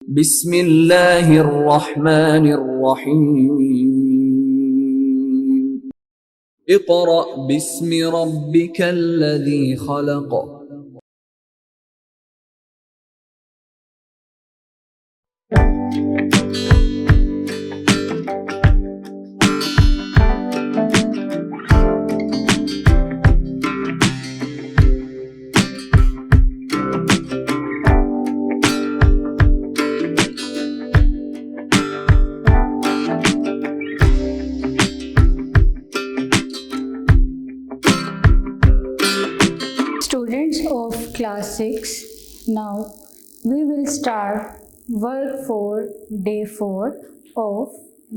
बिस्मिल्लाहिर्रहमानिर्रहीम। Iqra बिस्मि रब्बिकल्लज़ी खलक़। Students of class 6, now we will start work for day 4 of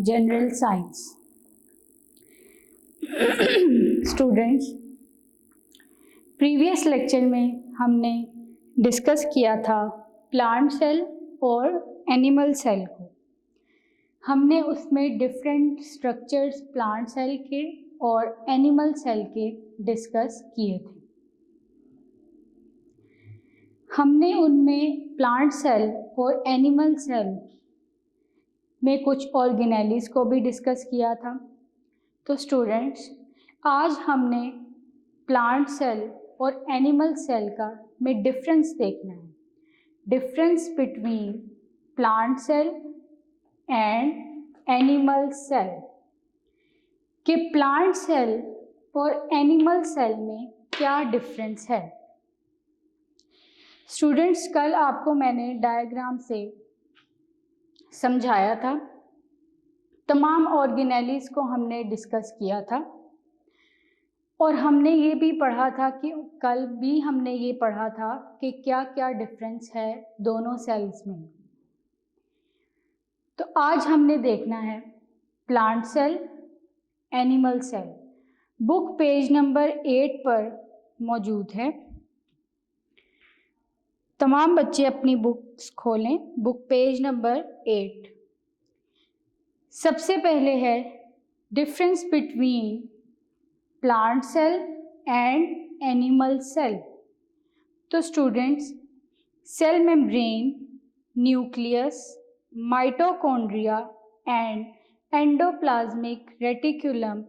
general science. Students, previous lecture में हमने discuss किया था plant cell और animal cell को। हमने उसमें डिफरेंट स्ट्रक्चर्स प्लांट सेल के और एनिमल सेल के डिस्कस किए थे। हमने उनमें प्लांट सेल और एनिमल सेल में कुछ ऑर्गेनेलिस को भी डिस्कस किया था। तो स्टूडेंट्स, आज हमने प्लांट सेल और एनिमल सेल का में डिफरेंस देखना है, difference between plant cell and animal cell, कि प्लांट सेल और एनिमल सेल में क्या डिफरेंस है। स्टूडेंट्स, कल आपको मैंने डायग्राम से समझाया था, तमाम ऑर्गेनेलिस को हमने डिस्कस किया था और हमने ये भी पढ़ा था कि कल भी हमने ये पढ़ा था कि क्या क्या डिफरेंस है दोनों सेल्स में। तो आज हमने देखना है plant cell, animal cell. Book page number 8 पर मौजूद है। तमाम बच्चे अपनी बुक्स खोलें, बुक पेज नंबर 8। सबसे पहले है difference between plant cell and animal cell. तो students, cell membrane, nucleus, mitochondria and endoplasmic reticulum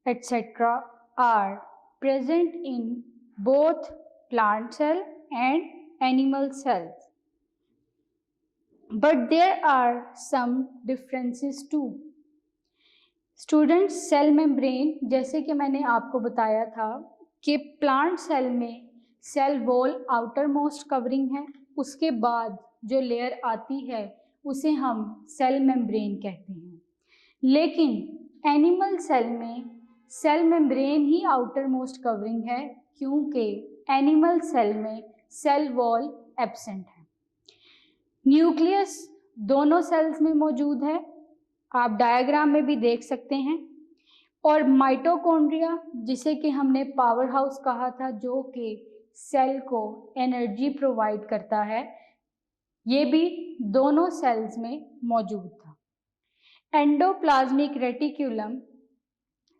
etc. are present in both plant cell and animal cells, but there are some differences too. Students, cell membrane, जैसे कि मैंने आपको बताया था कि plant cell में cell wall outermost covering है, उसके बाद जो लेयर आती है उसे हम सेल मेम्ब्रेन कहते हैं। लेकिन एनिमल सेल में सेल मेम्ब्रेन ही आउटर मोस्ट कवरिंग है, क्योंकि एनिमल सेल में सेल वॉल एब्सेंट है। न्यूक्लियस दोनों सेल्स में मौजूद है, आप डायग्राम में भी देख सकते हैं। और माइटोकॉन्ड्रिया, जिसे कि हमने पावर हाउस कहा था, जो कि सेल को एनर्जी प्रोवाइड करता है, ये भी दोनों सेल्स में मौजूद था। एंडोप्लाज्मिक रेटिकुलम,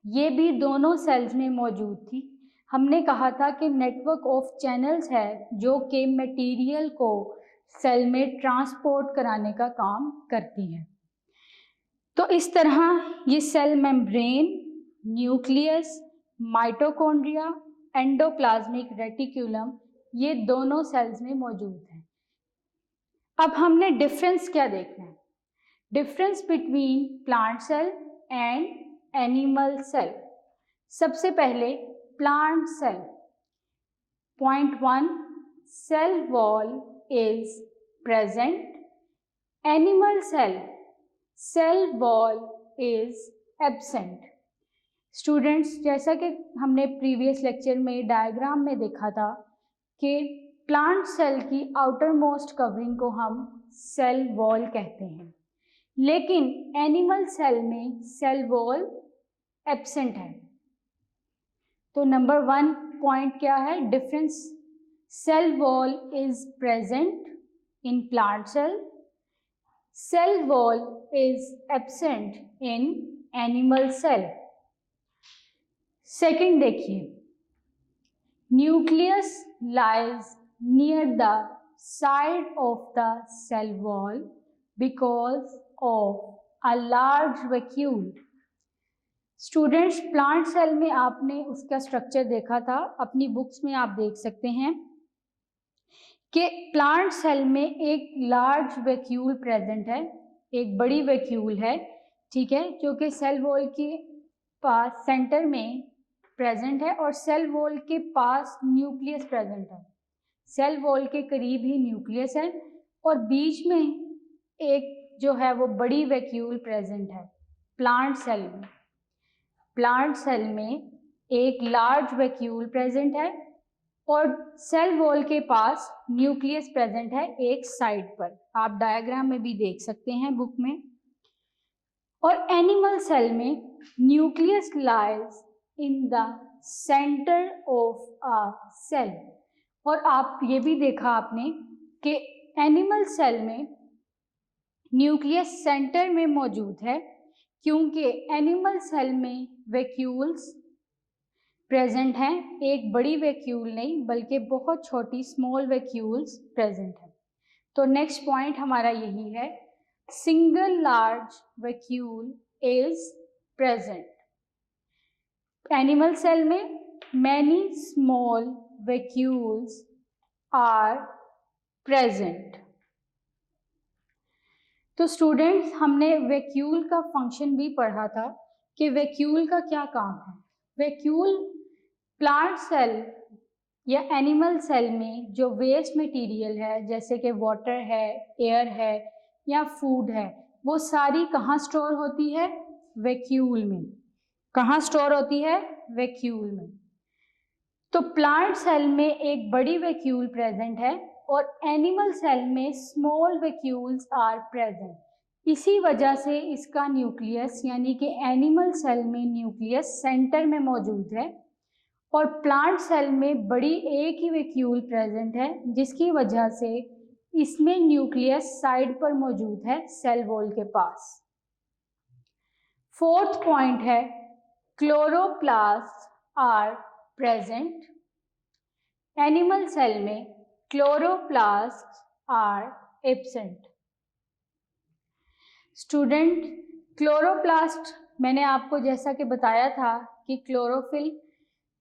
ये भी दोनों सेल्स में मौजूद थी। हमने कहा था कि नेटवर्क ऑफ चैनल्स है जो कि मटेरियल को सेल में ट्रांसपोर्ट कराने का काम करती है। तो इस तरह ये cell membrane, nucleus, mitochondria, endoplasmic reticulum, ये दोनों सेल्स में मौजूद हैं। अब हमने डिफरेंस क्या देखना है, difference between plant cell and animal cell. सबसे पहले plant cell. Point 1, cell wall is present. Animal cell, cell wall is absent. Students, जैसा कि हमने प्रीवियस लेक्चर में डायग्राम में देखा था कि प्लांट सेल की आउटर मोस्ट कवरिंग को हम सेल वॉल कहते हैं, लेकिन एनिमल सेल में सेल वॉल एब्सेंट है। तो नंबर 1 पॉइंट क्या है, difference. Cell wall is present in plant cell, cell wall is absent in animal cell. Second देखिए, nucleus lies near the side of the cell wall because of a large vacuole. Students, plant cell में आपने उसका structure देखा था, अपनी books में आप देख सकते हैं कि प्लांट सेल में एक लार्ज वैक्यूल प्रेजेंट है, एक बड़ी वैक्यूल है, ठीक है, जो कि सेल वॉल के पास सेंटर में प्रेजेंट है और सेल वॉल के पास न्यूक्लियस प्रेजेंट है। सेल वॉल के करीब ही न्यूक्लियस है और बीच में एक जो है वो बड़ी वैक्यूल प्रेजेंट है। प्लांट सेल में एक लार्ज वैक्यूल प्रेजेंट है और सेल वॉल के पास न्यूक्लियस प्रेजेंट है एक साइड पर, आप डायग्राम में भी देख सकते हैं बुक में। और एनिमल सेल में nucleus lies in the centre of a cell. और आप ये भी देखा आपने कि एनिमल सेल में न्यूक्लियस सेंटर में मौजूद है, क्योंकि एनिमल सेल में वैक्यूल्स प्रेजेंट हैं, एक बड़ी वैक्यूल नहीं बल्कि बहुत छोटी स्मॉल वैक्यूल्स प्रेजेंट है। तो नेक्स्ट पॉइंट हमारा यही है, single large vacuole is present. Animal cell में many small vacuoles are present. तो स्टूडेंट्स, हमने वैक्यूल का फंक्शन भी पढ़ा था कि वैक्यूल का क्या काम है। वैक्यूल प्लांट सेल या एनिमल सेल में जो वेस्ट मटेरियल है, जैसे कि वाटर है, एयर है या फूड है, वो सारी कहाँ स्टोर होती है? वैक्यूल में। कहाँ स्टोर होती है? वैक्यूल में। तो प्लांट सेल में एक बड़ी वैक्यूल प्रेजेंट है और एनिमल सेल में स्मॉल वैक्यूल्स आर प्रेजेंट। इसी वजह से इसका न्यूक्लियस यानी कि एनिमल सेल में न्यूक्लियस सेंटर में मौजूद है और प्लांट सेल में बड़ी एक ही वैक्यूल प्रेजेंट है, जिसकी वजह से इसमें न्यूक्लियस साइड पर मौजूद है सेल वॉल के पास। फोर्थ पॉइंट है, chloroplast are present. Animal cell में chloroplast are absent. Student, chloroplast मैंने आपको जैसा कि बताया था कि क्लोरोफिल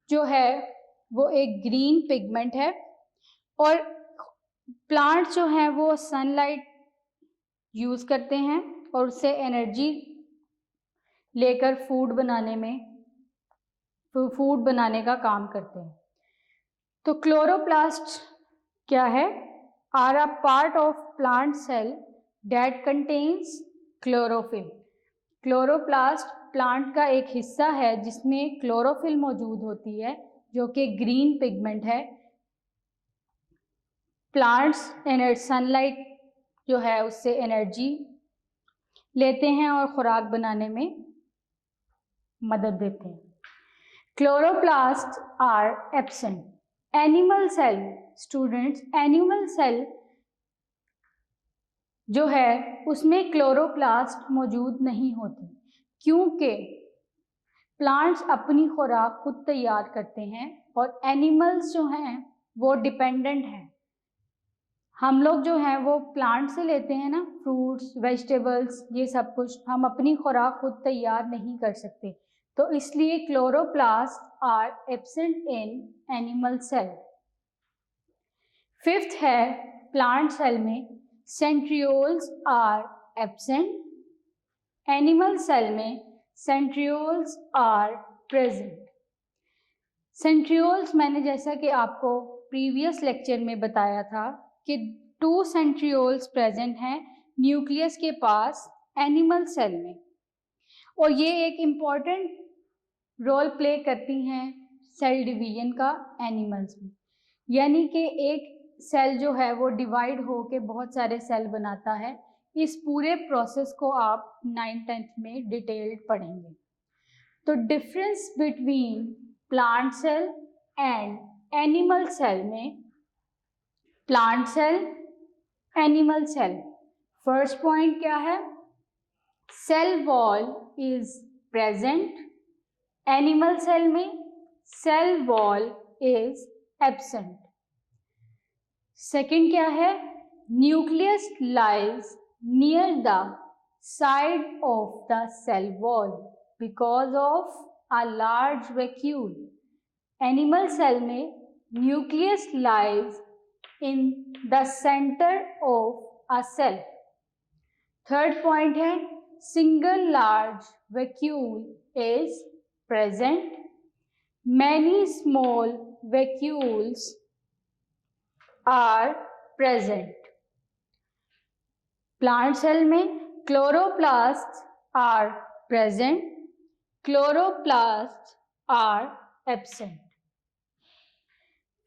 जो है वो एक ग्रीन पिगमेंट है और प्लांट जो हैं वो सनलाइट यूज़ करते हैं और उससे एनर्जी लेकर फूड बनाने का काम करते हैं। तो क्लोरोप्लास्ट क्या है? Are a part of plant cell that contains chlorophyll. Chloroplast plant का एक हिस्सा है जिसमें क्लोरोफिल मौजूद होती है, जो कि ग्रीन पिगमेंट है। प्लांट्स सनलाइट जो है उससे एनर्जी लेते हैं और खुराक बनाने में मदद देते हैं। Chloroplast are absent. Animal cell, students, animal cell जो है उसमें क्लोरोप्लास्ट मौजूद नहीं होते, क्योंकि प्लांट्स अपनी खुराक खुद तैयार करते हैं और एनिमल्स जो हैं वो डिपेंडेंट हैं। हम लोग जो हैं वो प्लांट से लेते हैं ना, फ्रूट्स, वेजिटेबल्स, ये सब कुछ हम अपनी खुराक खुद तैयार नहीं कर सकते, तो इसलिए chloroplast are absent in animal cell. Fifth है, प्लांट सेल में centrioles are absent. Animal cell में सेंट्रियोल्स आर प्रेजेंट। सेंट्रियोल्स मैंने जैसा कि आपको प्रीवियस लेक्चर में बताया था कि 2 सेंट्रियोल्स प्रेजेंट हैं न्यूक्लियस के पास एनिमल सेल में, और ये एक इम्पॉर्टेंट रोल प्ले करती हैं सेल डिवीजन का एनिमल्स में। यानी कि एक सेल जो है वो डिवाइड होके बहुत सारे सेल बनाता है। इस पूरे प्रोसेस को आप 9th-10th में डिटेल्ड पढ़ेंगे। तो difference between plant cell and animal cell में, plant cell, animal cell, first point क्या है? Cell wall is present. Animal cell में cell wall is absent. Second क्या है? Nucleus lies near the side of the cell wall because of a large vacuole. Animal cell में nucleus lies in the center of a cell. Third point है single large vacuole is present. Many small vacuoles are present. Plant cell में chloroplasts are present. Chloroplasts are absent.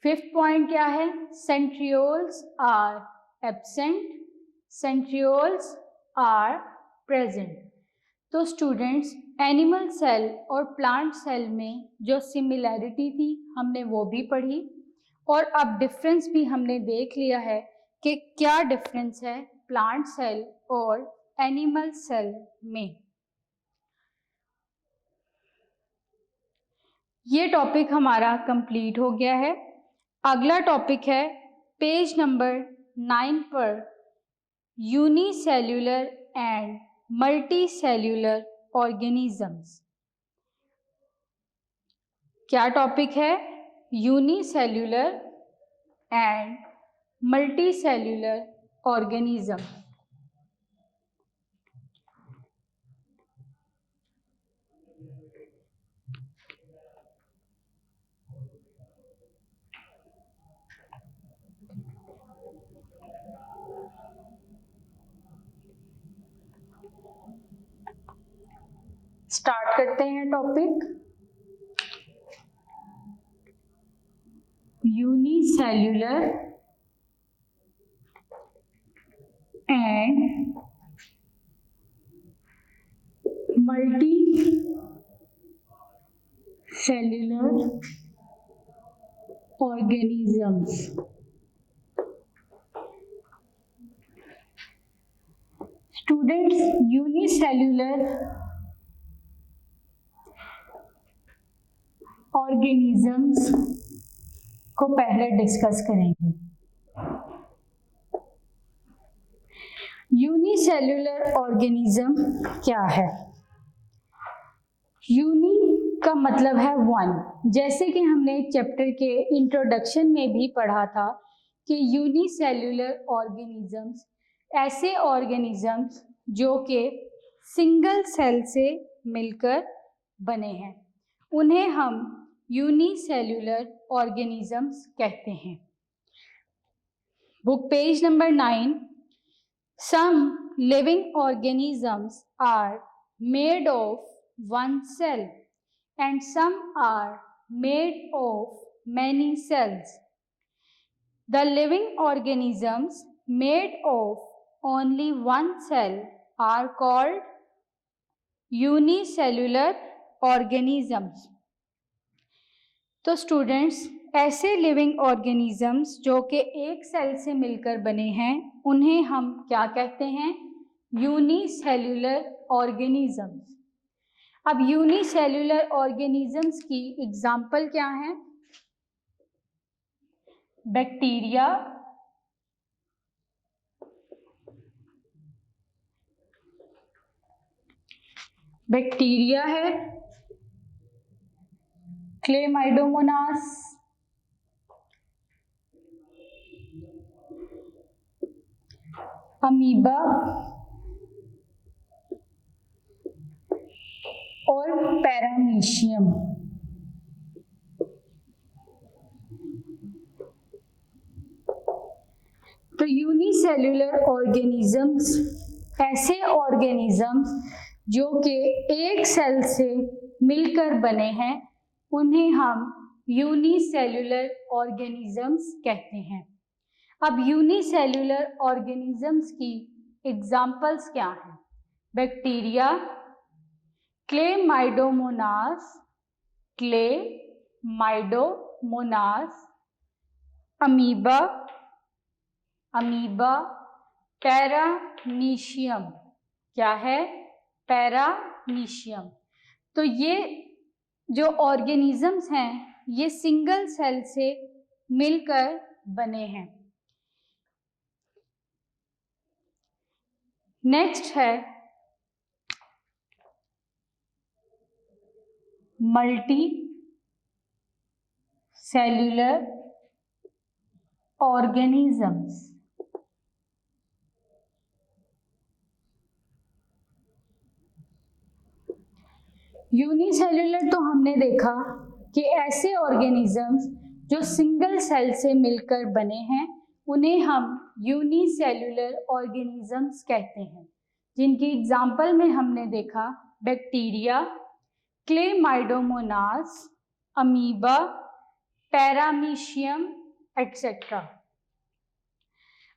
Fifth point क्या है? Centrioles are absent. Centrioles are present. तो students animal cell और plant cell में जो similarity थी हमने वो भी पढ़ी और अब डिफरेंस भी हमने देख लिया है कि क्या डिफरेंस है प्लांट सेल और एनिमल सेल में। ये टॉपिक हमारा कंप्लीट हो गया है। अगला टॉपिक है पेज नंबर 9 पर यूनिसेल्यूलर एंड मल्टीसेल्यूलर ऑर्गेनिजम्स। क्या टॉपिक है? Unicellular and multicellular organism. Start करते हैं topic. Unicellular and multi cellular organisms. Students unicellular organisms को पहले डिस्कस करेंगे। यूनिसेल्यूलर ऑर्गेनिज्म क्या है? यूनि का मतलब है वन, जैसे कि हमने चैप्टर के इंट्रोडक्शन में भी पढ़ा था कि यूनिसेल्यूलर ऑर्गेनिजम्स ऐसे ऑर्गेनिजम्स जो कि सिंगल सेल से मिलकर बने हैं, उन्हें हम यूनिसेल्यूलर ऑर्गेनिजम्स कहते हैं। Book page number 9। Some living organisms are made of one cell and some are made of many cells. The living organisms made of only one cell are called unicellular organisms. तो students ऐसे living organisms जो कि एक cell से मिलकर बने हैं उन्हें हम क्या कहते हैं? Unicellular organisms. अब यूनिसेल्यूलर ऑर्गेनिजम्स की एग्जाम्पल क्या हैं? बैक्टीरिया, बैक्टीरिया है, क्लेमाइडोमोनास, अमीबा और पैरामीशियम। तो यूनिसेल्यूलर ऑर्गेनिजम्स ऐसे ऑर्गेनिजम्स जो कि एक सेल से मिलकर बने हैं उन्हें हम यूनिसेल्यूलर ऑर्गेनिजम्स कहते हैं। अब यूनिसेल्यूलर ऑर्गेनिजम्स की एग्जाम्पल्स क्या हैं? Bacteria, chlamydomonas, amoeba, paramecium. क्या है? पैरामीशियम। तो ये जो ऑर्गेनिजम्स हैं ये सिंगल सेल से मिलकर बने हैं। नेक्स्ट है मल्टी सेल्यूलर ऑर्गेनिजम्स। यूनिसेल्यूलर तो हमने देखा कि ऐसे ऑर्गेनिजम्स जो सिंगल सेल से मिलकर बने हैं उन्हें हम यूनिसेल्यूलर ऑर्गेनिजम्स कहते हैं, जिनकी एग्जाम्पल में हमने देखा bacteria, chlamydomonas, amoeba, paramecium etcetera.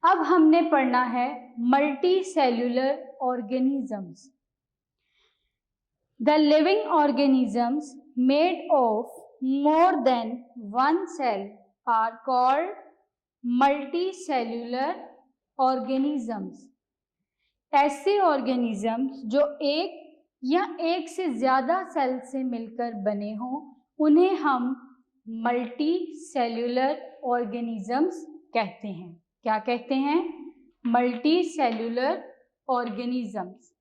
अब हमने पढ़ना है multi cellular organisms. The living organisms made of more than one cell are called multicellular organisms. ऐसे ऑर्गेनिजम्स जो एक या एक से ज़्यादा सेल से मिलकर बने हों उन्हें हम मल्टी सेल्यूलर ऑर्गेनिजम्स कहते हैं। क्या कहते हैं? Multi cellular organisms.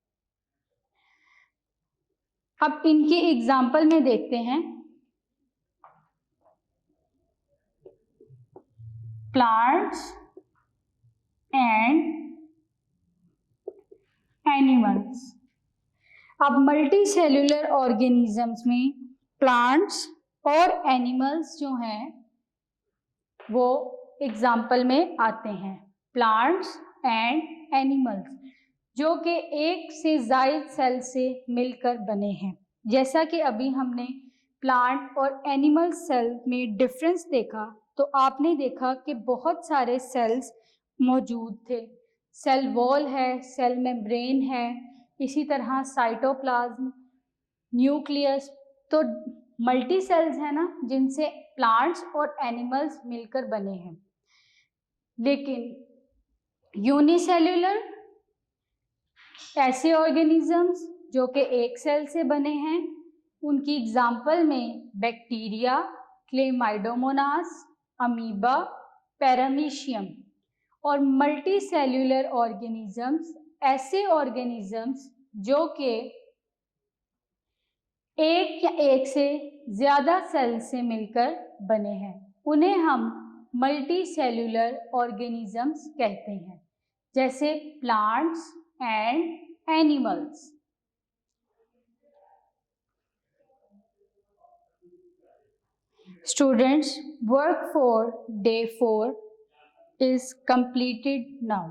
अब इनके एग्जाम्पल में देखते हैं। Plants and animals. अब मल्टी सेल्यूलर ऑर्गेनिजम्स में प्लांट्स और एनिमल्स जो हैं वो एग्जाम्पल में आते हैं। प्लांट्स एंड एनिमल्स जो कि एक से ज़ायद सेल से मिलकर बने हैं। जैसा कि अभी हमने प्लांट और एनिमल सेल में डिफरेंस देखा, तो आपने देखा कि बहुत सारे सेल्स मौजूद थे। सेल वॉल है, सेल मेम्ब्रेन है, इसी तरह साइटोप्लाज्म, न्यूक्लियस। तो मल्टी सेल्स है ना, जिनसे प्लांट्स और एनिमल्स मिलकर बने हैं। लेकिन यूनिसेल्यूलर ऐसे ऑर्गेनिजम्स जो कि एक सेल से बने हैं, उनकी एग्जाम्पल में बैक्टीरिया, क्लेमाइडोमोनास, अमीबा, पैरामीशियम। और मल्टी सेल्यूलर ऑर्गेनिजम्स ऐसे ऑर्गेनिजम्स जो कि एक या एक से ज़्यादा सेल से मिलकर बने हैं, उन्हें हम मल्टी सेल्यूलर ऑर्गेनिजम्स कहते हैं, जैसे plants and animals. Students, work for day 4 is completed now.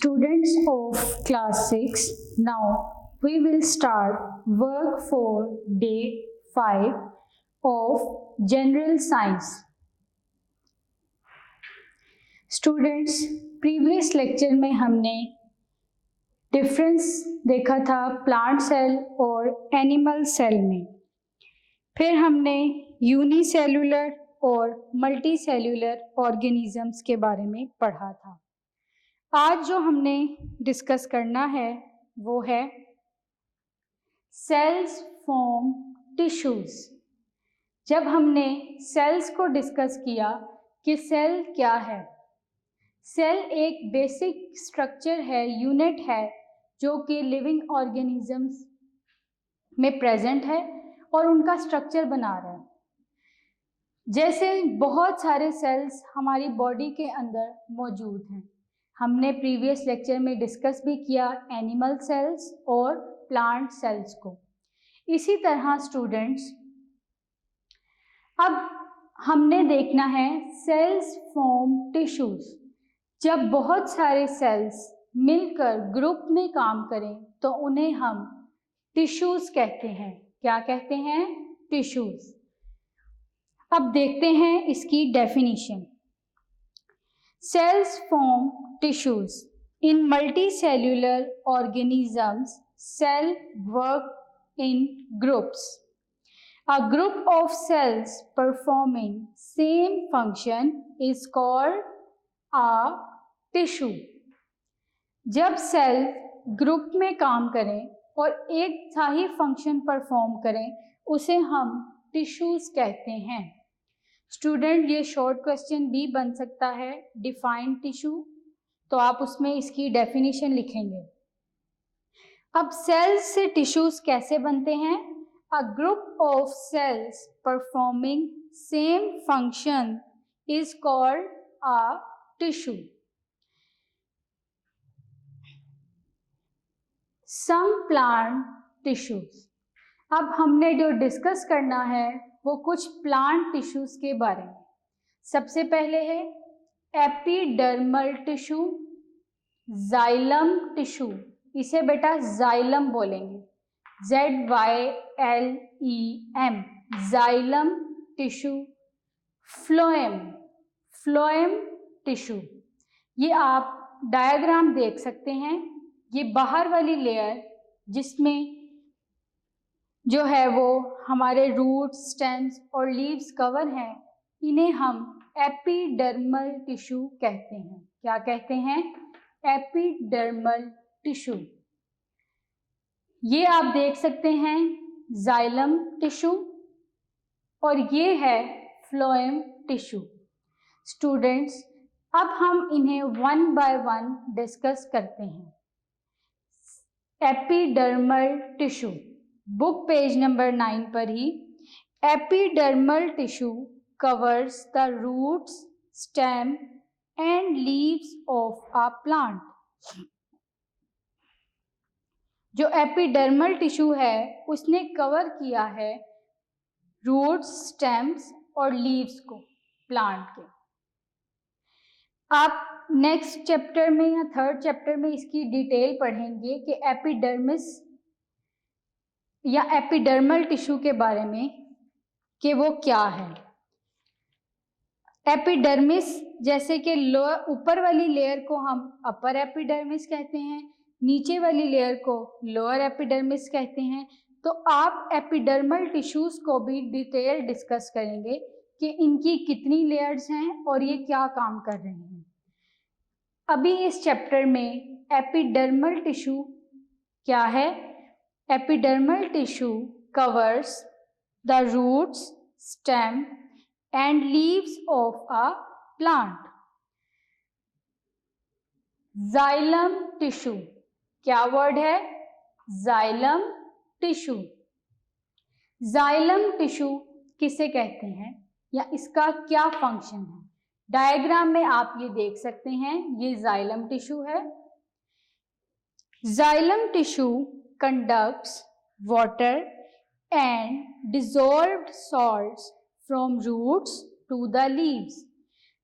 Students of class 6, now we will start work for day 5 of general science. Students, previous lecture में हमने डिफरेंस देखा था प्लांट सेल और animal cell में। फिर हमने unicellular और multi cellular organisms के बारे में पढ़ा था। आज जो हमने डिस्कस करना है वो है सेल्स फॉर्म टिश्यूज। जब हमने सेल्स को डिस्कस किया कि सेल क्या है, सेल एक बेसिक स्ट्रक्चर है, यूनिट है जो कि लिविंग ऑर्गेनिजम्स में प्रेजेंट है और उनका स्ट्रक्चर बना रहा है। जैसे बहुत सारे सेल्स हमारी बॉडी के अंदर मौजूद हैं। हमने प्रीवियस लेक्चर में डिस्कस भी किया एनिमल सेल्स और प्लांट सेल्स को। इसी तरह स्टूडेंट्स, अब हमने देखना है सेल्स फॉर्म टिश्यूज। जब बहुत सारे सेल्स मिलकर ग्रुप में काम करें तो उन्हें हम टिश्यूज कहते हैं। क्या कहते हैं? टिश्यूज। अब देखते हैं इसकी definition. Cells form tissues. In multicellular organisms, cells work in groups. A group of cells performing same function is called a tissue. जब सेल ग्रुप में काम करें और एक सा ही फंक्शन परफॉर्म करें उसे हम टिश्यूज कहते हैं। स्टूडेंट, ये शॉर्ट क्वेश्चन भी बन सकता है डिफाइन टिश्यू, तो आप उसमें इसकी डेफिनेशन लिखेंगे। अब सेल्स से टिश्यूज कैसे बनते हैं? A group of cells performing same function is called a tissue. Some plant tissues. अब हमने जो डिस्कस करना है वो कुछ प्लांट टिश्यूज के बारे में। सबसे पहले है एपिडर्मल टिश्यू, जाइलम टिश्यू। इसे बेटा जाइलम बोलेंगे, ZYLEM, xylem tissue. Phloem, phloem tissue. ये आप डायग्राम देख सकते हैं। ये बाहर वाली लेयर जिसमें जो है वो हमारे रूट्स, स्टेम्स और लीव्स कवर हैं, इन्हें हम एपिडर्मल टिश्यू कहते हैं। क्या कहते हैं? Epidermal tissue. ये आप देख सकते हैं जाइलम टिश्यू और ये है फ्लोएम टिश्यू। स्टूडेंट्स, अब हम इन्हें वन बाय वन डिस्कस करते हैं। Epidermal tissue, book page number 9 पर ही। Epidermal tissue covers the roots, stem and leaves of a plant. जो एपिडर्मल टिश्यू है उसने कवर किया है रूट्स, स्टेम्स और लीव्स को प्लांट के। आप नेक्स्ट चैप्टर में या थर्ड चैप्टर में इसकी डिटेल पढ़ेंगे कि एपिडर्मिस या एपिडर्मल टिश्यू के बारे में कि वो क्या है। एपिडर्मिस जैसे कि ऊपर वाली लेयर को हम अपर एपिडर्मिस कहते हैं, नीचे वाली लेयर को लोअर एपिडर्मिस कहते हैं। तो आप एपिडर्मल टिश्यूज को भी डिटेल डिस्कस करेंगे कि इनकी कितनी लेयर्स हैं और ये क्या काम कर रहे हैं। अभी इस चैप्टर में एपिडर्मल टिश्यू क्या है? Epidermal tissue covers the roots, stem and leaves of a plant. Xylem tissue, क्या वर्ड है? Xylem tissue. Xylem tissue किसे कहते हैं या इसका क्या फंक्शन है? डायग्राम में आप ये देख सकते हैं, ये जाइलम टिश्यू है। Xylem tissue conducts water and dissolved salts from roots to the leaves.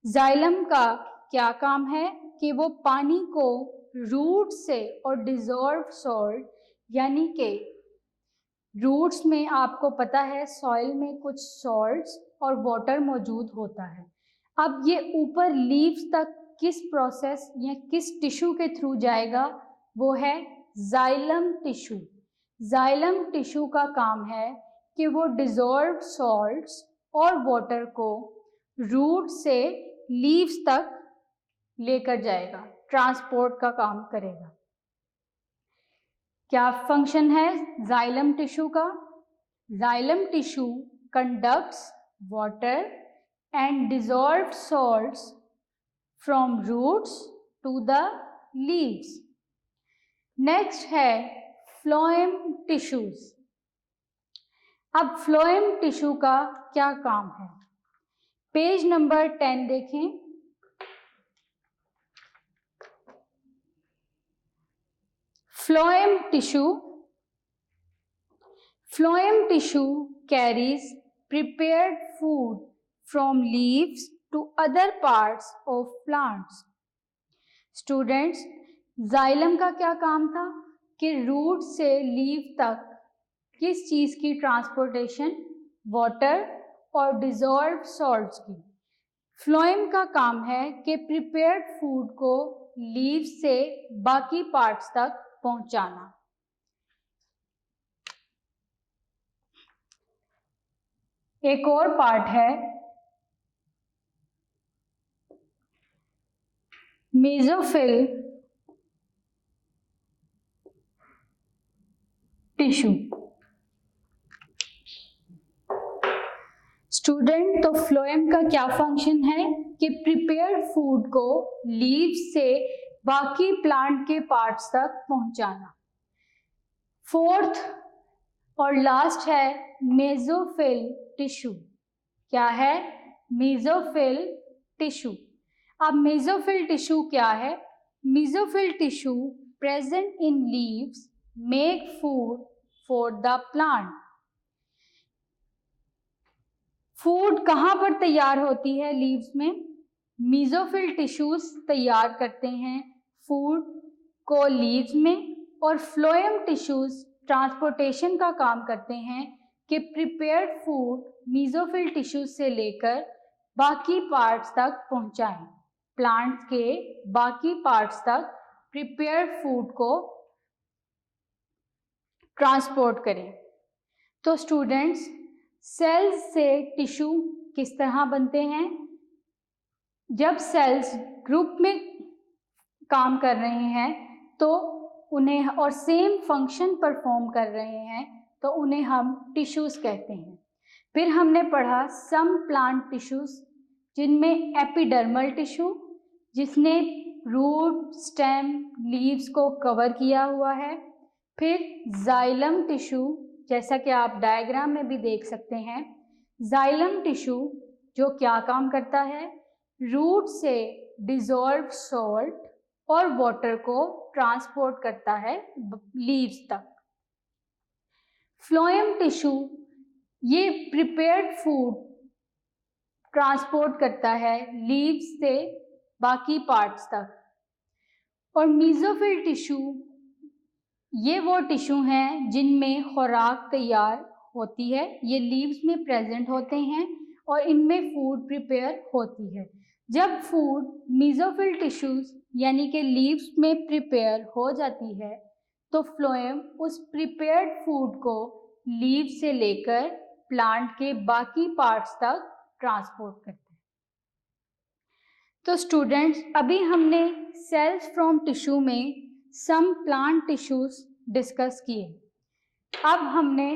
Xylem का क्या काम है कि वो पानी को रूट से और डिजॉल्व सॉल्ट, यानी कि रूट्स में आपको पता है सॉइल में कुछ सॉल्ट्स और वाटर मौजूद होता है। अब ये ऊपर लीव्स तक किस प्रोसेस या किस टिश्यू के थ्रू जाएगा, वो है जाइलम टिश्यू। जाइलम टिश्यू का काम है कि वो डिजॉल्व सॉल्ट्स और वाटर को रूट से लीव्स तक लेकर जाएगा, ट्रांसपोर्ट का काम करेगा। क्या फंक्शन है जाइलम टिश्यू का? Xylem tissue conducts water and dissolved salts from roots to the leaves. Next है फ्लोएम टिश्यूज। अब फ्लोएम टिश्यू का क्या काम है? पेज नंबर 10 देखें। Phloem tissue. Phloem tissue carries prepared food from leaves to other parts of plants. Students, xylem का क्या काम था कि रूट से लीव तक किस चीज़ की ट्रांसपोर्टेशन? वाटर और डिजॉल्व सॉल्ट्स की। फ्लोएम का काम है कि प्रिपेयर्ड फूड को लीव से बाकी पार्ट्स तक पहुंचाना। एक और पार्ट है मेसोफिल टिश्यू। स्टूडेंट, तो फ्लोएम का क्या फंक्शन है कि प्रिपेयर्ड फूड को लीव से बाकी प्लांट के पार्ट्स तक पहुंचाना। फोर्थ और लास्ट है मेसोफिल टिश्यू। क्या है? Mesophyll tissue. अब मेसोफिल टिश्यू क्या है? Mesophyll tissue present in leaves make food for the plant. Food कहाँ पर तैयार होती है लीव्स में? मेसोफिल टिश्यूज तैयार करते हैं फूड को लीव्स में, और फ्लोएम टिश्यूज ट्रांसपोर्टेशन का काम करते हैं कि प्रिपेयर्ड फूड मेसोफिल टिश्यूज से लेकर बाकी पार्ट्स तक पहुंचाएं। प्लांट्स के बाकी पार्ट्स तक प्रिपेयर्ड फूड को ट्रांसपोर्ट करें। तो स्टूडेंट्स, सेल्स से टिश्यू किस तरह बनते हैं? जब सेल्स ग्रुप में काम कर रहे हैं तो उन्हें, और सेम फंक्शन परफॉर्म कर रहे हैं तो उन्हें हम टिश्यूज कहते हैं। फिर हमने पढ़ा सम प्लांट टिश्यूज, जिनमें एपिडर्मल टिश्यू जिसने रूट, स्टेम, लीव्स को कवर किया हुआ है। फिर जाइलम टिश्यू, जैसा कि आप डायग्राम में भी देख सकते हैं। जाइलम टिश्यू जो क्या काम करता है? रूट से डिजॉल्व सॉल्ट और वाटर को ट्रांसपोर्ट करता है लीव्स तक। फ्लोएम टिश्यू ये प्रिपेयर्ड फूड ट्रांसपोर्ट करता है लीव्स से बाकी पार्ट्स तक। और मेसोफिल टिश्यू ये वो टिश्यू हैं जिनमें खुराक तैयार होती है। ये लीव्स में प्रेजेंट होते हैं और इनमें फूड प्रिपेयर होती है। जब फूड मेसोफिल टिश्यूज यानी कि लीव्स में प्रिपेयर हो जाती है तो फ्लोएम उस प्रिपेयर्ड फूड को लीव से लेकर प्लांट के बाकी पार्ट्स तक ट्रांसपोर्ट करते हैं। तो स्टूडेंट्स, अभी हमने सेल्स फ्रॉम टिश्यू में सम प्लांट टिश्यूज डिस्कस किए। अब हमने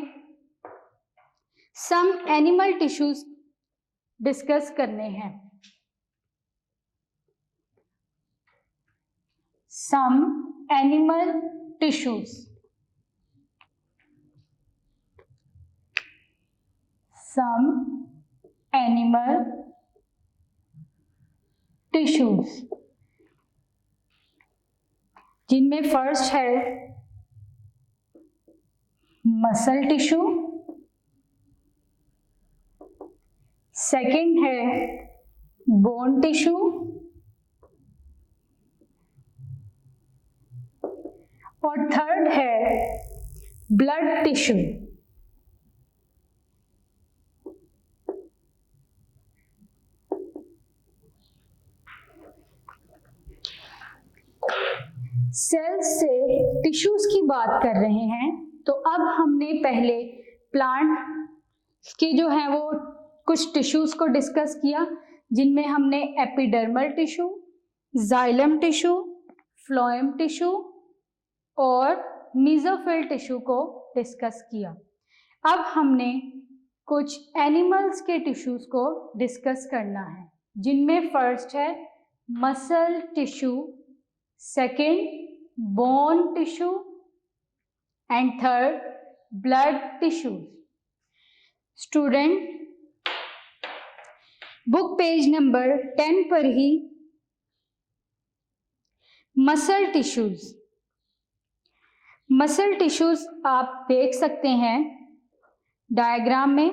सम एनिमल टिश्यूज डिस्कस करने हैं। Some animal tissues. Some animal tissues, जिनमें फर्स्ट है मसल टिश्यू, सेकंड है बोन टिश्यू, और थर्ड है ब्लड टिश्यू। सेल्स से टिश्यूज की बात कर रहे हैं, तो अब हमने पहले प्लांट के जो हैं वो कुछ टिश्यूज को डिस्कस किया, जिनमें हमने epidermal tissue, xylem tissue, phloem tissue और मेसोफिल टिश्यू को डिस्कस किया। अब हमने कुछ एनिमल्स के टिश्यूज को डिस्कस करना है, जिनमें फर्स्ट है muscle tissue, second bone tissue and third blood tissues. Student, book page number 10 पर ही मसल टिश्यूज आप देख सकते हैं डायग्राम में।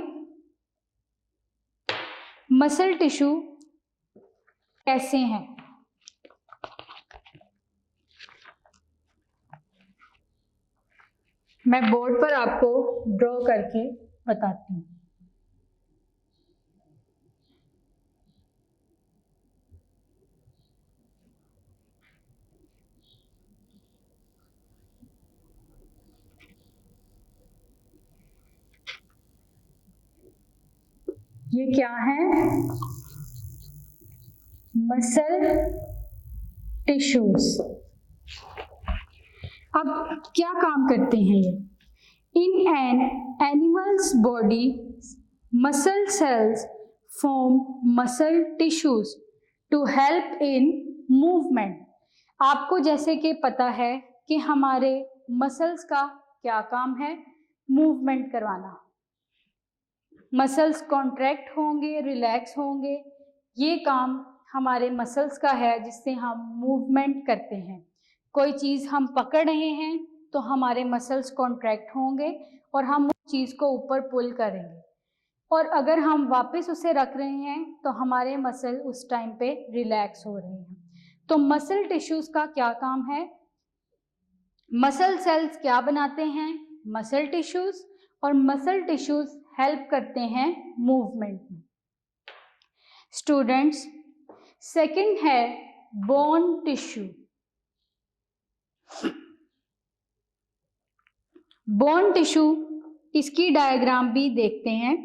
मसल टिश्यू कैसे हैं? मैं बोर्ड पर आपको ड्रॉ करके बताती हूँ। ये क्या है? Muscle tissues. अब क्या काम करते हैं ये? In an animals body muscle cells form muscle tissues to help in movement. आपको जैसे कि पता है कि हमारे मसल्स का क्या काम है? मूवमेंट करवाना। मसल्स कॉन्ट्रैक्ट होंगे, रिलैक्स होंगे, ये काम हमारे मसल्स का है, जिससे हम मूवमेंट करते हैं। कोई चीज़ हम पकड़ रहे हैं तो हमारे मसल्स कॉन्ट्रैक्ट होंगे और हम उस चीज़ को ऊपर पुल करेंगे, और अगर हम वापस उसे रख रहे हैं तो हमारे मसल उस टाइम पे रिलैक्स हो रहे हैं। तो मसल टिश्यूज का क्या काम है? मसल सेल्स क्या बनाते हैं? मसल टिश्यूज, और मसल टिश्यूज हेल्प करते हैं मूवमेंट में। स्टूडेंट्स, सेकंड है बोन टिश्यू। बोन टिश्यू, इसकी डायग्राम भी देखते हैं।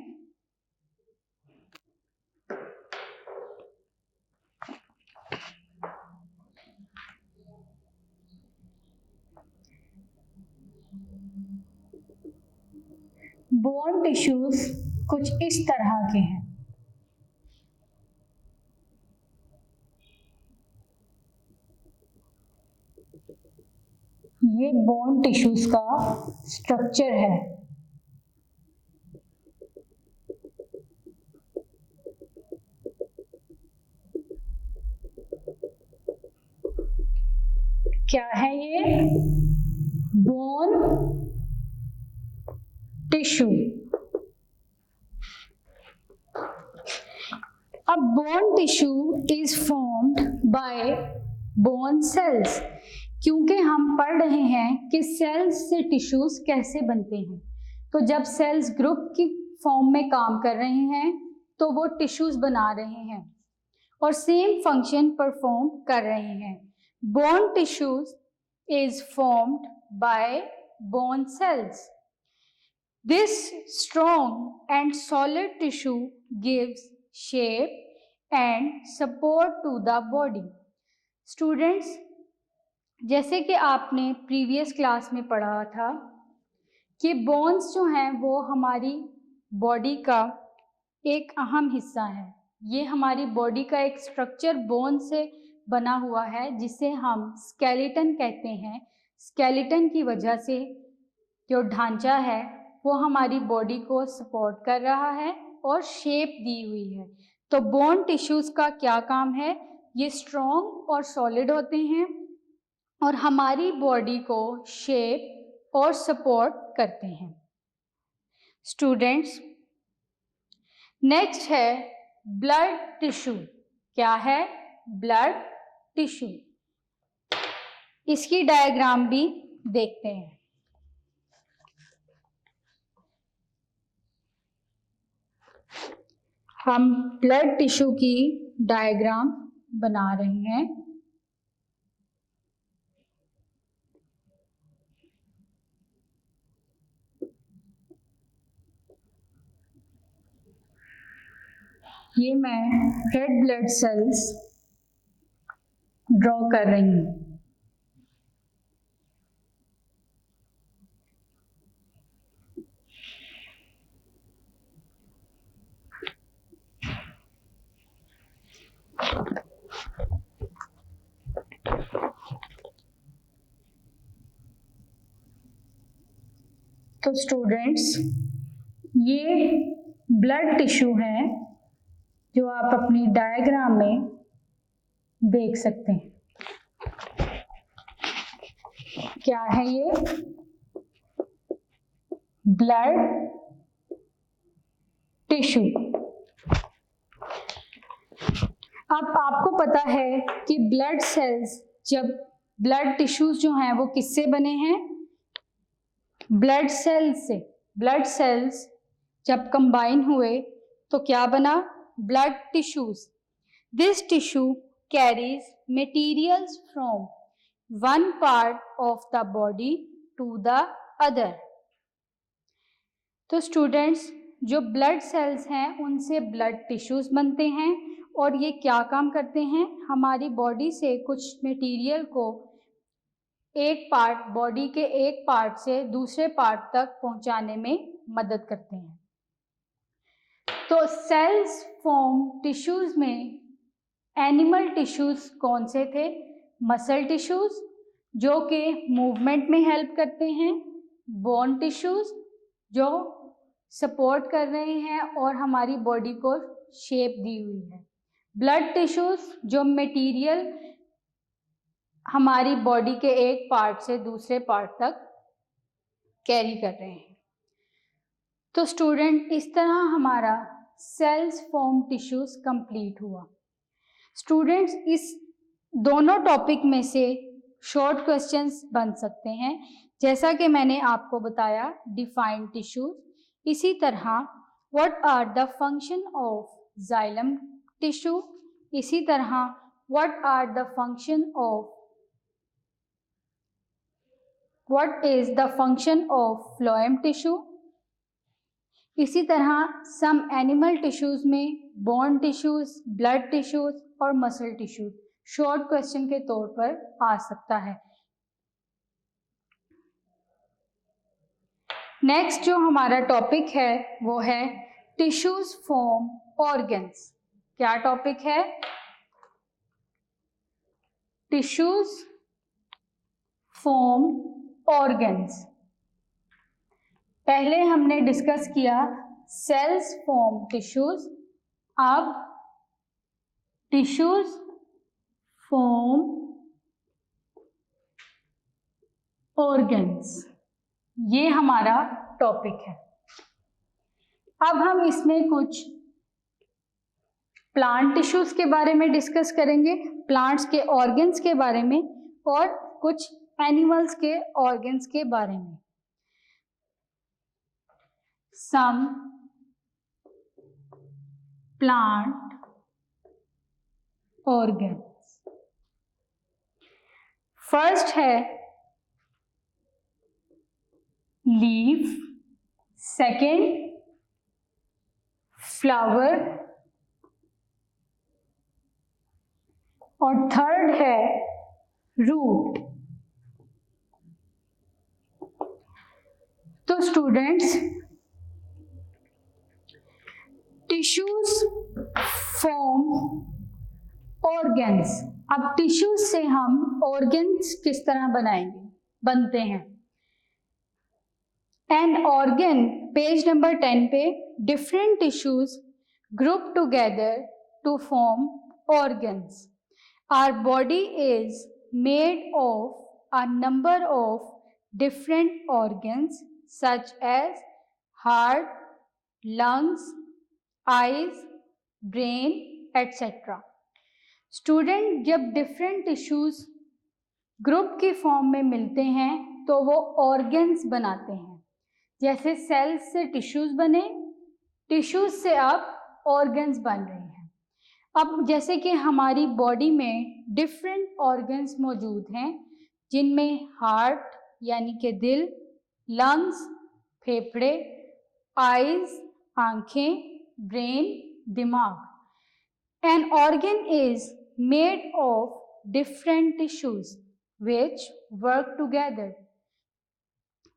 बोन टिश्यूज कुछ इस तरह के हैं। ये बोन टिश्यूज का स्ट्रक्चर है। क्या है ये? Bone tissue. अब bone tissue is formed by bone cells, क्योंकि हम पढ़ रहे हैं कि सेल्स से टिश्यूज कैसे बनते हैं। तो जब सेल्स ग्रुप की फॉर्म में काम कर रहे हैं तो वो टिश्यूज बना रहे हैं और सेम फंक्शन परफॉर्म कर रहे हैं। Bone tissues is formed by bone sales. This strong and solid tissue gives shape and support to the body. Students, जैसे कि आपने प्रीवियस क्लास में पढ़ा था कि बोन्स जो हैं वो हमारी बॉडी का एक अहम हिस्सा है। ये हमारी बॉडी का एक स्ट्रक्चर बोन से बना हुआ है, जिसे हम स्केलेटन कहते हैं। स्केलेटन की वजह से जो ढांचा है वो हमारी बॉडी को सपोर्ट कर रहा है और शेप दी हुई है। तो बोन टिश्यूज का क्या काम है? ये स्ट्रॉन्ग और सॉलिड होते हैं और हमारी बॉडी को शेप और सपोर्ट करते हैं। स्टूडेंट्स, नेक्स्ट है ब्लड टिश्यू। क्या है? Blood tissue. इसकी डायग्राम भी देखते हैं। हम ब्लड टिश्यू की डायग्राम बना रहे हैं। ये मैं रेड ब्लड सेल्स ड्रॉ कर रही हूँ। तो स्टूडेंट्स, ये ब्लड टिश्यू है जो आप अपनी डायग्राम में देख सकते हैं। क्या है ये? Blood tissue. अब आपको पता है कि ब्लड सेल्स, जब ब्लड टिश्यूज जो हैं वो किससे बने हैं? ब्लड सेल्स से। ब्लड सेल्स जब कंबाइन हुए तो क्या बना? Blood tissues. This tissue carries materials from one part of the body to the other. तो स्टूडेंट्स, जो ब्लड सेल्स हैं उनसे ब्लड टिश्यूज बनते हैं और ये क्या काम करते हैं? हमारी बॉडी से कुछ मटेरियल को एक पार्ट, बॉडी के एक पार्ट से दूसरे पार्ट तक पहुंचाने में मदद करते हैं। तो सेल्स फॉर्म टिश्यूज में एनिमल टिश्यूज कौन से थे? मसल टिश्यूज जो कि मूवमेंट में हेल्प करते हैं, बोन टिश्यूज जो सपोर्ट कर रहे हैं और हमारी बॉडी को शेप दी हुई है, ब्लड टिश्यूज जो मटेरियल हमारी बॉडी के एक पार्ट से दूसरे पार्ट तक कैरी कर रहे हैं। तो स्टूडेंट, इस तरह हमारा सेल्स फॉर्म टिश्यूज कंप्लीट हुआ। स्टूडेंट्स, इस दोनों टॉपिक में से शॉर्ट क्वेश्चंस बन सकते हैं, जैसा कि मैंने आपको बताया डिफाइन टिश्यूज। इसी तरह what are the function of xylem tissue, इसी तरह what are the function of what is the function of phloem tissue. इसी तरह सम एनिमल टिश्यूज में बोन टिश्यूज, ब्लड टिश्यूज और मसल टिश्यूज शॉर्ट क्वेश्चन के तौर पर आ सकता है। नेक्स्ट जो हमारा टॉपिक है वो है टिश्यूज फॉर्म ऑर्गन्स। क्या टॉपिक है? Tissues form organs. पहले हमने डिस्कस किया सेल्स फॉर्म टिश्यूज, अब टिश्यूज फॉर्म ऑर्गन्स, ये हमारा टॉपिक है। अब हम इसमें कुछ प्लांट टिश्यूज के बारे में डिस्कस करेंगे, प्लांट्स के ऑर्गन्स के बारे में और कुछ एनिमल्स के ऑर्गन्स के बारे में। Some plant organs. फर्स्ट है लीफ, सेकेंड फ्लावर और थर्ड है रूट। तो स्टूडेंट्स, टिश्यूज फॉर्म ऑर्गन्स। अब टिश्यूज से हम ऑर्गन्स किस तरह बनते हैं? एन ऑर्गन, पेज नंबर 10 पे, different tissues group together to form organs. Our body is made of a number of different organs such as heart, lungs, eyes, brain etcetera. Student, जब different tissues group की form में मिलते हैं तो वो organs बनाते हैं। जैसे सेल्स से टिश्यूज बने, टिश्यूज से अब ऑर्गन्स बन रहे हैं। अब जैसे कि हमारी बॉडी में डिफरेंट ऑर्गन्स मौजूद हैं, जिनमें हार्ट यानी कि दिल, लंग्स फेफड़े, आइज आंखें, ब्रेन दिमाग। An organ is made of different tissues which work together.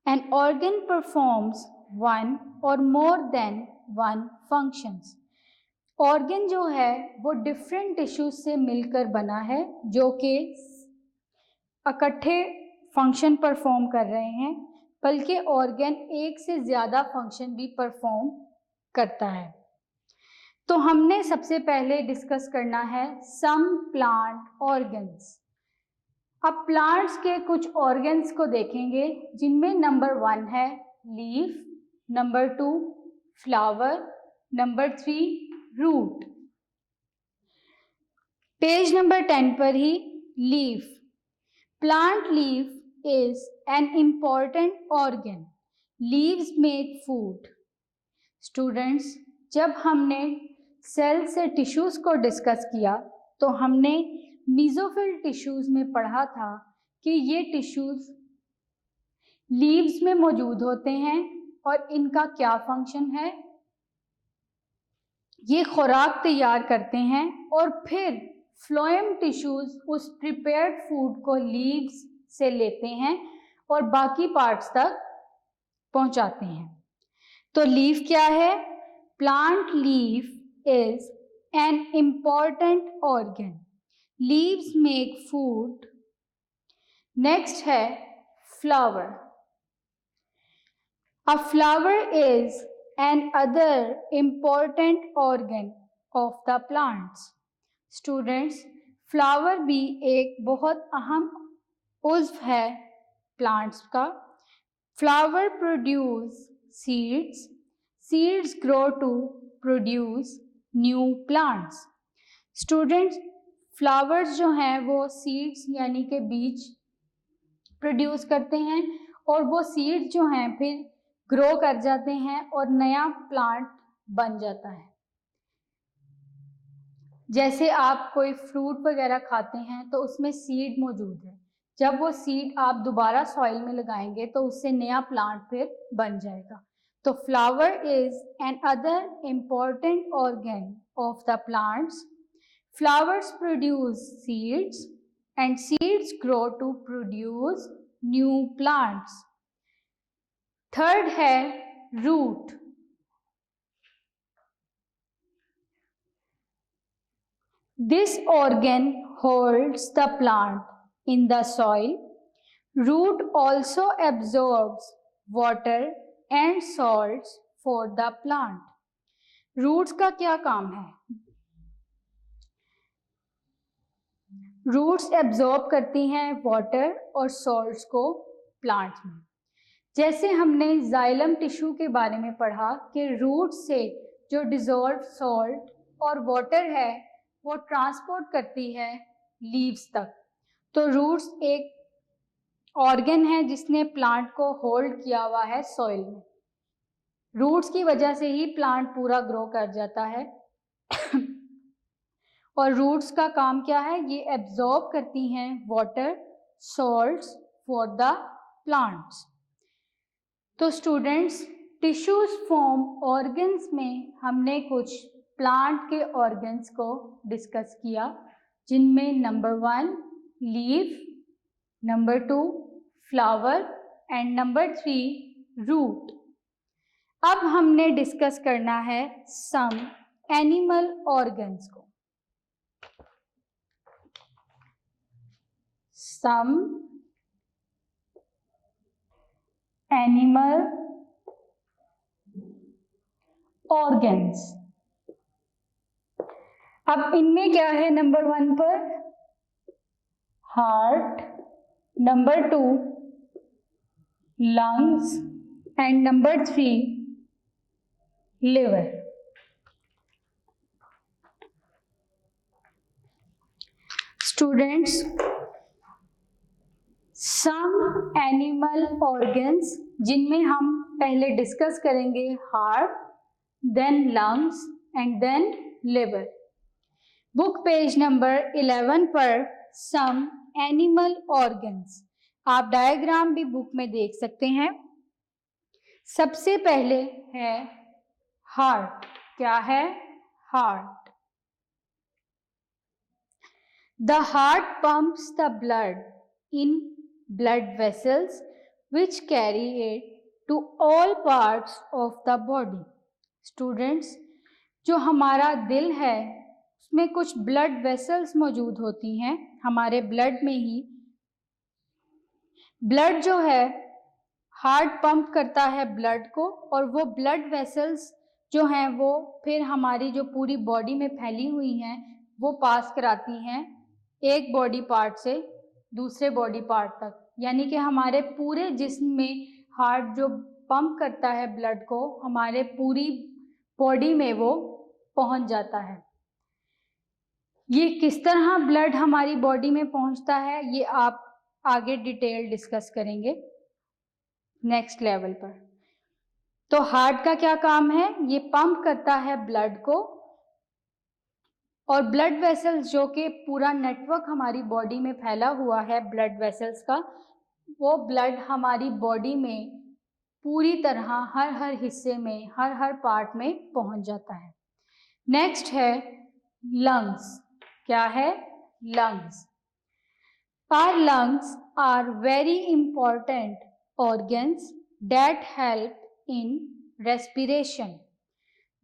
An organ performs one or more than one functions. Organ जो है वो different tissues से मिलकर बना है, जो कि इकट्ठे फंक्शन परफॉर्म कर रहे हैं, बल्कि ऑर्गन एक से ज़्यादा फंक्शन भी परफॉर्म करता है। तो हमने सबसे पहले डिस्कस करना है सम प्लांट ऑर्गन्स। अब प्लांट्स के कुछ ऑर्गन्स को देखेंगे, जिनमें नंबर 1 है leaf, number 2 flower, number 3 root. Page number 10 पर ही leaf. Plant leaf is an important organ. Leaves make food. Students, जब हमने सेल से टिश्यूज को डिस्कस किया तो हमने मीजोफिल टिश्यूज में पढ़ा था कि ये टिश्यूज लीव्स में मौजूद होते हैं और इनका क्या फंक्शन है। ये खुराक तैयार करते हैं और फिर फ्लोएम टिश्यूज उस प्रिपेयर्ड फूड को लीव्स से लेते हैं और बाकी पार्ट्स तक पहुंचाते हैं। तो लीफ क्या है? Plant leaf is an important organ. Leaves make food. Next है flower. A flower is an other important organ of the plants. Students, flower भी एक बहुत अहम उज़्व है plants का। Flower produce seeds. Seeds grow to produce new plants. Students, flowers जो हैं वो सीड्स यानी कि बीज प्रोड्यूस करते हैं और वो सीड्स जो हैं फिर ग्रो कर जाते हैं और नया प्लांट बन जाता है। जैसे आप कोई फ्रूट वगैरह खाते हैं तो उसमें सीड मौजूद है, जब वो सीड आप दोबारा सॉइल में लगाएंगे तो उससे नया प्लांट फिर बन जाएगा। तो flower is another important organ of the plants. Flowers produce seeds and seeds grow to produce new plants. Third है root. This organ holds the plant in the soil. Root also absorbs water and salts for the plant. Roots का क्या काम है? Roots absorb करती हैं water और salts को plants में। जैसे हमने जाइलम टिश्यू के बारे में पढ़ा कि रूट से जो डिजॉल्व सॉल्ट और वाटर है वो ट्रांसपोर्ट करती है लीव्स तक। तो रूट्स एक ऑर्गन है जिसने प्लांट को होल्ड किया हुआ है सॉइल में। रूट्स की वजह से ही प्लांट पूरा ग्रो कर जाता है। और रूट्स का काम क्या है? ये एब्जॉर्ब करती हैं water, salts for the plants. तो स्टूडेंट्स, टिश्यूज फॉर्म ऑर्गन्स में हमने कुछ प्लांट के ऑर्गन्स को डिस्कस किया, जिनमें number 1 leaf, number 2 flower and number 3 root. अब हमने डिस्कस करना है सम एनिमल ऑर्गन्स को। Some animal organs. अब इनमें क्या है? नंबर 1 पर heart, number 2 lungs and number 3 liver. Students, some animal organs, जिनमें हम पहले डिस्कस करेंगे heart, then lungs and then liver. Book page number 11 पर सम एनिमल ऑर्गन्स, आप डायग्राम भी बुक में देख सकते हैं। सबसे पहले है हार्ट। क्या है? Heart. The heart pumps the blood in blood vessels which carry it to all parts of the body. Students, जो हमारा दिल है उसमें कुछ ब्लड वेसल्स मौजूद होती हैं। हमारे ब्लड में ही ब्लड जो है, हार्ट पंप करता है ब्लड को, और वो ब्लड वेसल्स जो हैं वो फिर हमारी जो पूरी बॉडी में फैली हुई हैं वो पास कराती हैं एक बॉडी पार्ट से दूसरे बॉडी पार्ट तक। यानी कि हमारे पूरे जिस्म में हार्ट जो पंप करता है ब्लड को, हमारे पूरी बॉडी में वो पहुंच जाता है। ये किस तरह ब्लड हमारी बॉडी में पहुंचता है ये आप आगे डिटेल डिस्कस करेंगे नेक्स्ट लेवल पर। तो हार्ट का क्या काम है? ये पंप करता है ब्लड को, और ब्लड वेसल्स जो कि पूरा नेटवर्क हमारी बॉडी में फैला हुआ है ब्लड वेसल्स का, वो ब्लड हमारी बॉडी में पूरी तरह हर हिस्से में हर पार्ट में पहुंच जाता है। नेक्स्ट है लंग्स। क्या है? Lungs. Our lungs are very important organs that help in respiration.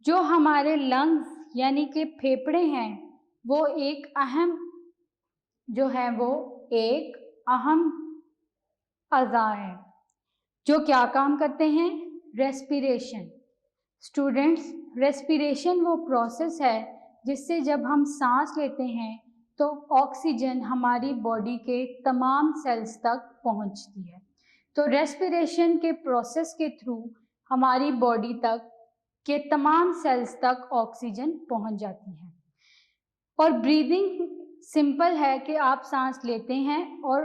जो हमारे लंग्स यानी कि फेफड़े हैं वो एक अहम अज़ा है जो क्या काम करते हैं? रेस्पिरेशन। स्टूडेंट्स, रेस्पिरेशन वो प्रोसेस है जिससे जब हम सांस लेते हैं तो ऑक्सीजन हमारी बॉडी के तमाम सेल्स तक पहुंचती है। तो रेस्पिरेशन के प्रोसेस के थ्रू हमारी बॉडी तक के तमाम सेल्स तक ऑक्सीजन पहुंच जाती है। और ब्रीदिंग सिंपल है कि आप सांस लेते हैं और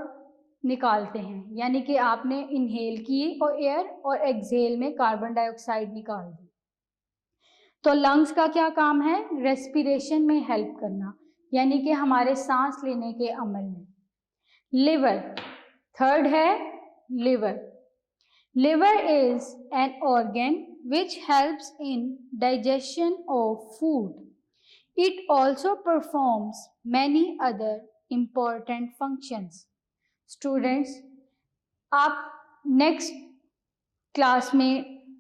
निकालते हैं, यानी कि आपने इनहेल की और एयर और एक्सहेल में कार्बन डाइऑक्साइड निकाल दी। तो लंग्स का क्या काम है? रेस्पिरेशन में हेल्प करना, यानी कि हमारे सांस लेने के अमल में। लिवर, थर्ड है liver. Liver is an organ which helps in digestion of food. It also performs many other important functions. Students, आप नेक्स्ट क्लास में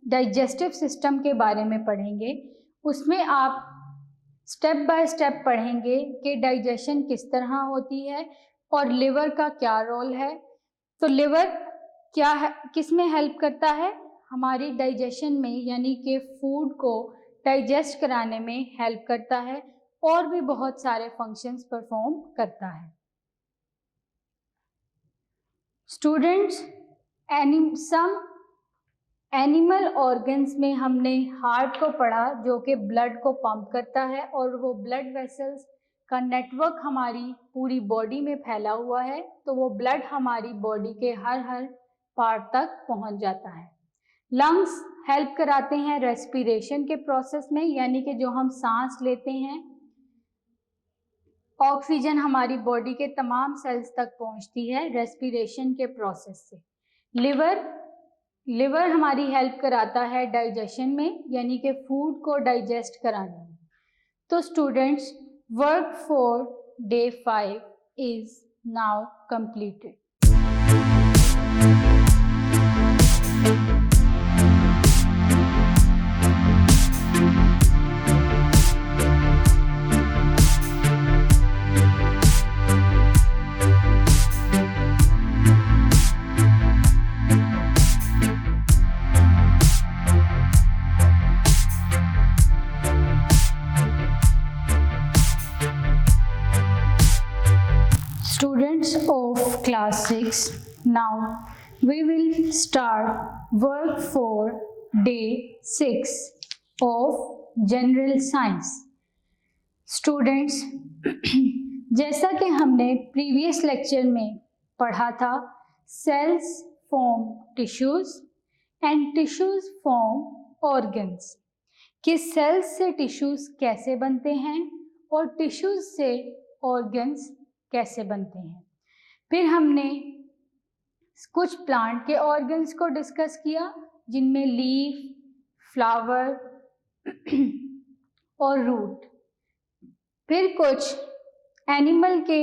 डाइजेस्टिव सिस्टम के बारे में पढ़ेंगे। उसमें आप स्टेप बाय स्टेप पढ़ेंगे कि डाइजेशन किस तरह होती है और लिवर का क्या रोल है। तो लिवर क्या है, किस में हेल्प करता है? हमारी डाइजेशन में, यानी कि फूड को डाइजेस्ट कराने में हेल्प करता है, और भी बहुत सारे फंक्शंस परफॉर्म करता है। स्टूडेंट्स, सम एनिमल ऑर्गन्स में हमने हार्ट को पढ़ा जो कि ब्लड को पंप करता है, और वो ब्लड वेसल्स का नेटवर्क हमारी पूरी बॉडी में फैला हुआ है, तो वो ब्लड हमारी बॉडी के हर पार्ट तक पहुंच जाता है। लंग्स हेल्प कराते हैं रेस्पिरेशन के प्रोसेस में, यानी कि जो हम सांस लेते हैं ऑक्सीजन हमारी बॉडी के तमाम सेल्स तक पहुंचती है रेस्पिरेशन के प्रोसेस से। लिवर हमारी हेल्प कराता है डाइजेशन में, यानी कि फूड को डाइजेस्ट कराने में। तो students, work for day 5 is now completed. Students of class 6, now we will start work for day 6 of general science. Students, जैसा कि हमने प्रीवियस लेक्चर में पढ़ा था, cells form tissues and tissues form organs, कि सेल्स से tissues कैसे बनते हैं और टिश्यूज से ऑर्गन्स कैसे बनते हैं। फिर हमने कुछ प्लांट के ऑर्गन्स को डिस्कस किया जिनमें लीफ, फ्लावर और रूट। फिर कुछ एनिमल के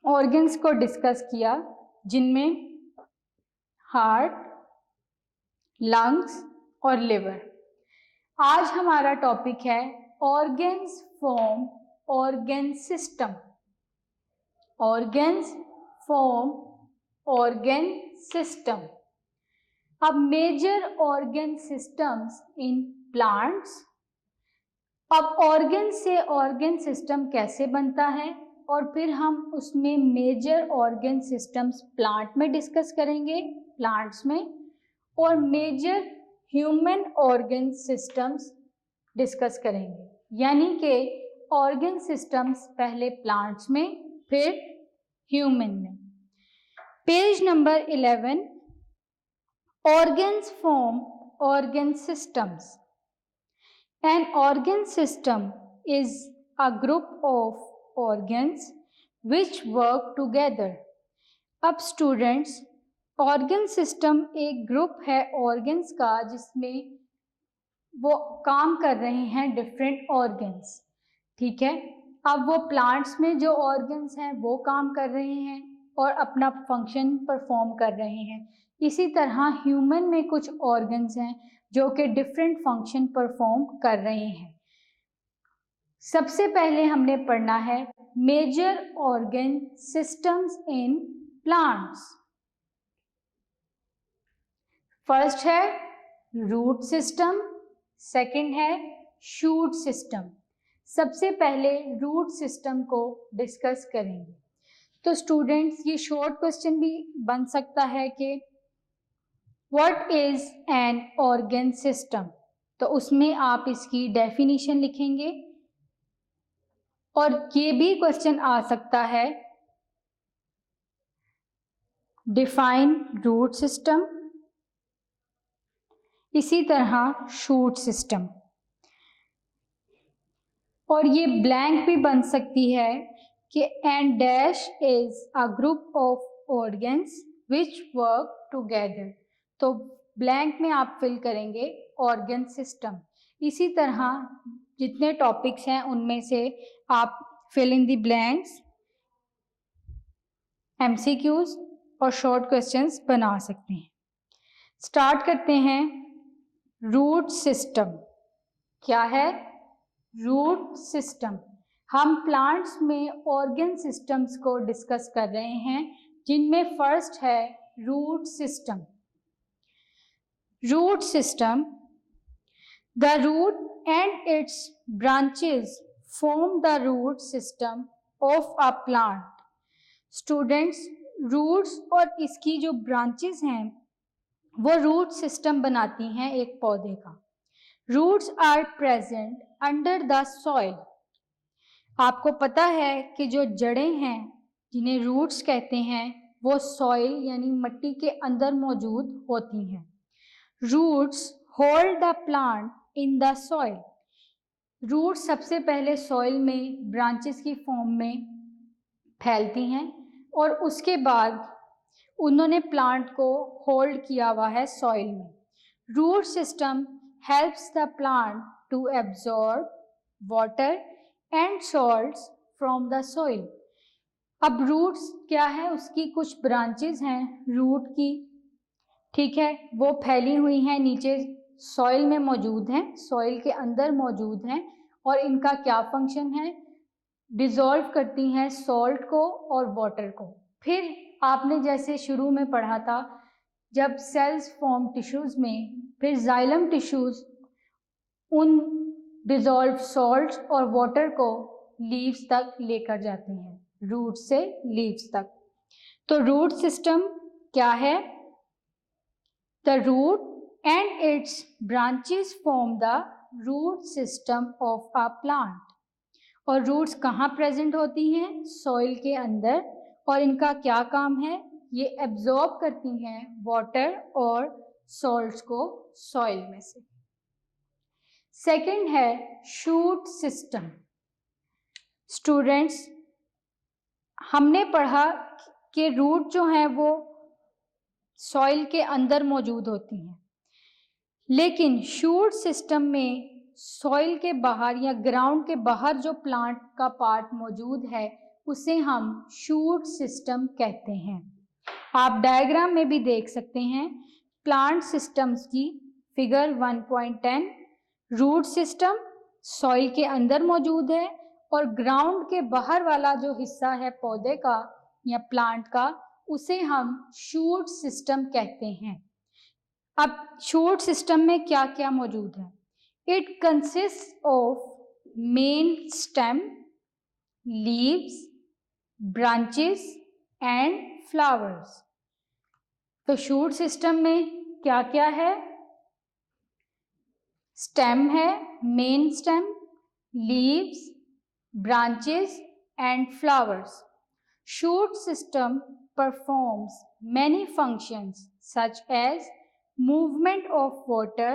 ऑर्गन्स को डिस्कस किया जिनमें हार्ट, लंग्स और लिवर। आज हमारा टॉपिक है organs form organ system. Organs form organ system. अब major organ systems in plants. अब ऑर्गन से ऑर्गन सिस्टम कैसे बनता है और फिर हम उसमें मेजर ऑर्गन सिस्टम्स प्लांट में डिस्कस करेंगे, प्लांट्स में, और major human organ systems discuss करेंगे। यानी कि ऑर्गन सिस्टम्स पहले प्लांट्स में फिर ह्यूमन में। Page number 11, organs form organ systems. An organ system is a group of organs which work together. अब स्टूडेंट्स, ऑर्गन सिस्टम एक ग्रुप है ऑर्गन्स का जिसमें वो काम कर रहे हैं डिफरेंट ऑर्गन्स। ठीक है, अब वो प्लांट्स में जो ऑर्गन्स हैं वो काम कर रहे हैं और अपना फंक्शन परफॉर्म कर रहे हैं। इसी तरह ह्यूमन में कुछ ऑर्गन्स हैं जो कि डिफरेंट फंक्शन परफॉर्म कर रहे हैं। सबसे पहले हमने पढ़ना है major organ systems in plants. First है रूट सिस्टम, सेकंड है शूट सिस्टम। सबसे पहले रूट सिस्टम को डिस्कस करेंगे। तो स्टूडेंट्स, ये शॉर्ट क्वेश्चन भी बन सकता है कि what is an organ system, तो उसमें आप इसकी डेफिनेशन लिखेंगे। और ये भी क्वेश्चन आ सकता है डिफाइन रूट सिस्टम, इसी तरह शूट सिस्टम। और ये ब्लैंक भी बन सकती है कि and dash is a group of organs which work together. तो ब्लैंक में आप फिल करेंगे ऑर्गन सिस्टम। इसी तरह जितने टॉपिक्स हैं उनमें से आप fill in the blanks, MCQs और शॉर्ट क्वेश्चंस बना सकते हैं। स्टार्ट करते हैं। रूट सिस्टम क्या है? Root system. हम प्लांट्स में ऑर्गन सिस्टम्स को डिस्कस कर रहे हैं जिनमें फर्स्ट है root system. Root system, the root and its branches form the root system of a plant. Students, roots और इसकी जो branches हैं वो root system बनाती हैं एक पौधे का। Roots are present under the soil. आपको पता है कि जो जड़ें हैं जिन्हें roots कहते हैं वो soil यानी मिट्टी के अंदर मौजूद होती हैं। Roots hold the plant in the soil. Roots सबसे पहले soil में branches की form में फैलती हैं और उसके बाद उन्होंने plant को hold किया हुआ है soil में। Root system helps the plant to absorb water and salts from the soil. अब roots क्या है? उसकी कुछ branches हैं root की, ठीक है, वो फैली हुई हैं नीचे सॉइल में मौजूद हैं, सॉइल के अंदर मौजूद हैं। और इनका क्या फंक्शन है? डिसॉल्व करती हैं सॉल्ट को और वाटर को। फिर आपने जैसे शुरू में पढ़ा था, जब सेल्स फॉर्म टिश्यूज में, फिर जाइलम टिश्यूज उन डिसॉल्व सॉल्ट और वाटर को लीव्स तक लेकर जाते हैं, रूट से लीव्स तक। तो रूट सिस्टम क्या है? The root and its branches form the root system of a plant. और रूट्स कहाँ प्रेजेंट होती हैं? सॉइल के अंदर। और इनका क्या काम है? ये एब्जॉर्ब करती हैं वाटर और सॉल्ट्स को सॉइल में से। सेकंड है शूट सिस्टम। स्टूडेंट्स, हमने पढ़ा कि रूट जो है वो सॉइल के अंदर मौजूद होती हैं, लेकिन शूट सिस्टम में सॉइल के बाहर या ग्राउंड के बाहर जो प्लांट का पार्ट मौजूद है उसे हम शूट सिस्टम कहते हैं। आप डायग्राम में भी देख सकते हैं प्लांट सिस्टम्स की फिगर 1.10। रूट सिस्टम सॉइल के अंदर मौजूद है और ग्राउंड के बाहर वाला जो हिस्सा है पौधे का या प्लांट का उसे हम शूट सिस्टम कहते हैं। अब शूट सिस्टम में क्या क्या मौजूद है? It consist of main stem, leaves, branches and flowers. तो शूट सिस्टम में क्या क्या है? स्टेम है, main stem, leaves, branches and flowers. Shoot system performs many functions such as movement of water,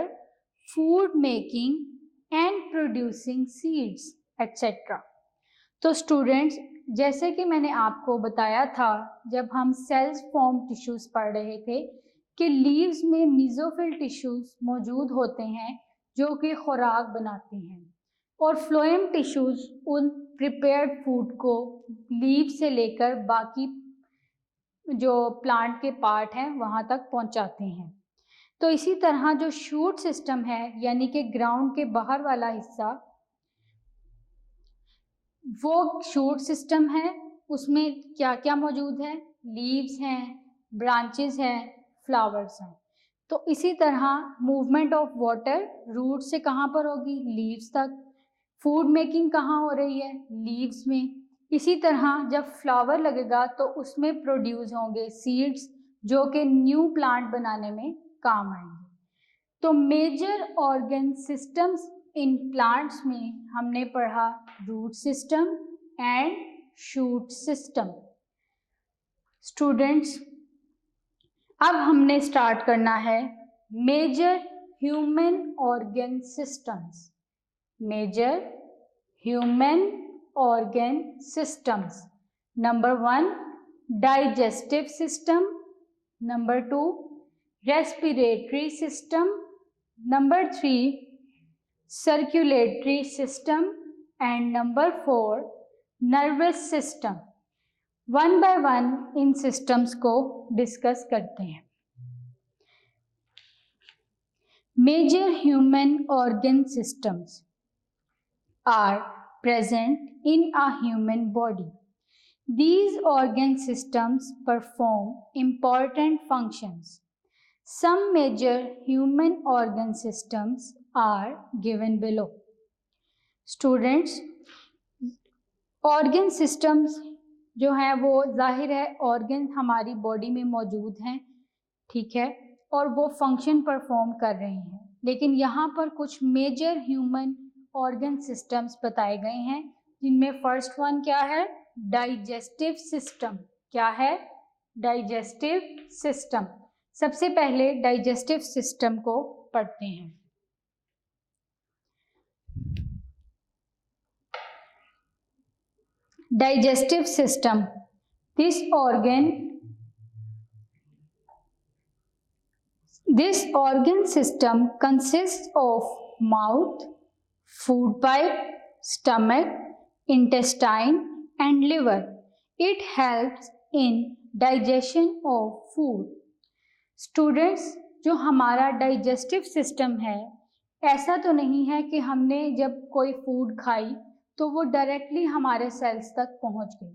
food making and producing seeds, etc. तो students, जैसे कि मैंने आपको बताया था जब हम सेल्स फॉर्म टिश्यूज पढ़ रहे थे कि लीव्स में मेसोफिल टिश्यूज मौजूद होते हैं जो कि खुराक बनाते हैं और फ्लोएम टिश्यूज उन प्रिपेयर्ड फूड को लीव से लेकर बाकी जो प्लांट के पार्ट हैं वहाँ तक पहुँचाते हैं। तो इसी तरह जो शूट सिस्टम है यानी कि ग्राउंड के बाहर वाला हिस्सा, वो शूट सिस्टम है। उसमें क्या क्या मौजूद है? लीव्स हैं, ब्रांचेस हैं, फ्लावर्स हैं। तो इसी तरह मूवमेंट ऑफ वाटर रूट से कहाँ पर होगी? लीव्स तक। फूड मेकिंग कहाँ हो रही है? लीव्स में। इसी तरह जब फ्लावर लगेगा तो उसमें प्रोड्यूस होंगे सीड्स जो कि न्यू प्लांट बनाने में काम आएंगे। तो major organ systems in plants में हमने पढ़ा root system and shoot system. Students, अब हमने स्टार्ट करना है major human organ systems. Major human organ systems. Number 1 digestive system, number 2 respiratory system, number 3 circulatory system and number 4 nervous system. One by one इन systems को discuss करते हैं। Major human organ systems are present in a human body. These organ systems perform important functions. Some major human organ systems are given below. Students, organ systems जो हैं वो जाहिर है organ हमारी बॉडी में मौजूद हैं, ठीक है, और वो फंक्शन परफॉर्म कर रहे हैं, लेकिन यहाँ पर कुछ मेजर ह्यूमन ऑर्गन सिस्टम्स बताए गए हैं जिनमें फर्स्ट वन क्या है? Digestive system. क्या है? Digestive system. सबसे पहले डाइजेस्टिव सिस्टम को पढ़ते हैं। Digestive system, this organ system consists of mouth, food pipe, stomach, intestine and liver. It helps in digestion of food. Students, जो हमारा डाइजेस्टिव सिस्टम है, ऐसा तो नहीं है कि हमने जब कोई फूड खाई तो वो डायरेक्टली हमारे सेल्स तक पहुंच गई।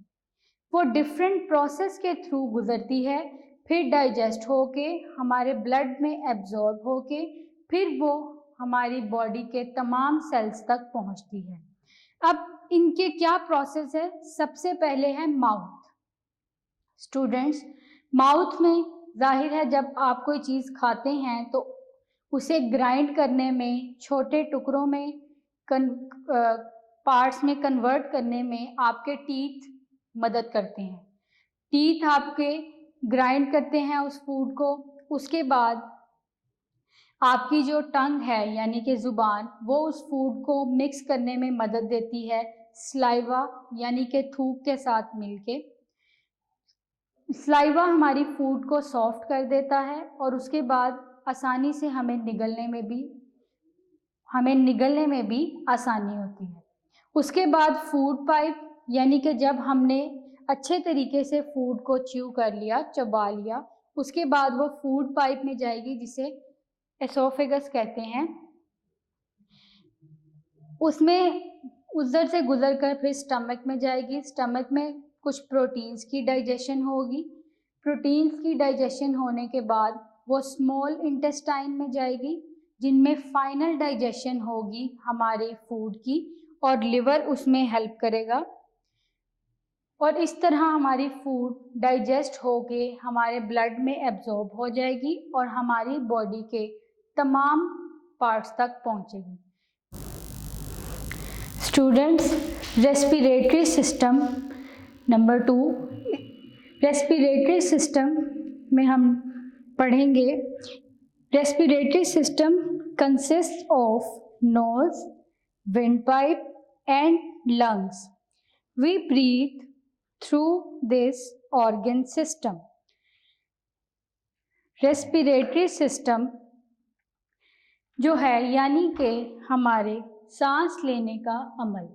वो डिफरेंट प्रोसेस के थ्रू गुजरती है, फिर डाइजेस्ट होके हमारे ब्लड में एब्जॉर्ब होके फिर वो हमारी बॉडी के तमाम सेल्स तक पहुंचती है। अब इनके क्या प्रोसेस है? सबसे पहले है माउथ। स्टूडेंट्स, माउथ में जाहिर है जब आप कोई चीज़ खाते हैं तो उसे ग्राइंड करने में, छोटे टुकड़ों में पार्ट्स में कन्वर्ट करने में आपके टीथ मदद करते हैं। टीथ आपके ग्राइंड करते हैं उस फूड को। उसके बाद आपकी जो टंग है यानी कि ज़ुबान, वो उस फूड को मिक्स करने में मदद देती है सलाइवा यानी कि थूक के साथ मिलके। सलाइवा हमारी फूड को सॉफ्ट कर देता है और उसके बाद आसानी से हमें निगलने में भी आसानी होती है। उसके बाद फूड पाइप यानी कि जब हमने अच्छे तरीके से फूड को च्यू कर लिया, चबा लिया, उसके बाद वो फूड पाइप में जाएगी जिसे एसोफेगस कहते हैं। उसमें उधर से गुजर कर फिर स्टमक में जाएगी। स्टमक में कुछ प्रोटीन्स की डाइजेशन होगी। प्रोटीन्स की डाइजेशन होने के बाद वो स्मॉल इंटेस्टाइन में जाएगी जिनमें फाइनल डाइजेशन होगी हमारे फूड की और लिवर उसमें हेल्प करेगा। और इस तरह हमारी फूड डाइजेस्ट होके हमारे ब्लड में एब्जॉर्ब हो जाएगी और हमारी बॉडी के तमाम पार्ट्स तक पहुंचेगी। Students, respiratory system number 2, respiratory system में हम पढ़ेंगे। Respiratory system consist of knows, windpipe and lungs. We breathe through this organ system. Respiratory system जो है यानी कि हमारे सांस लेने का अमल।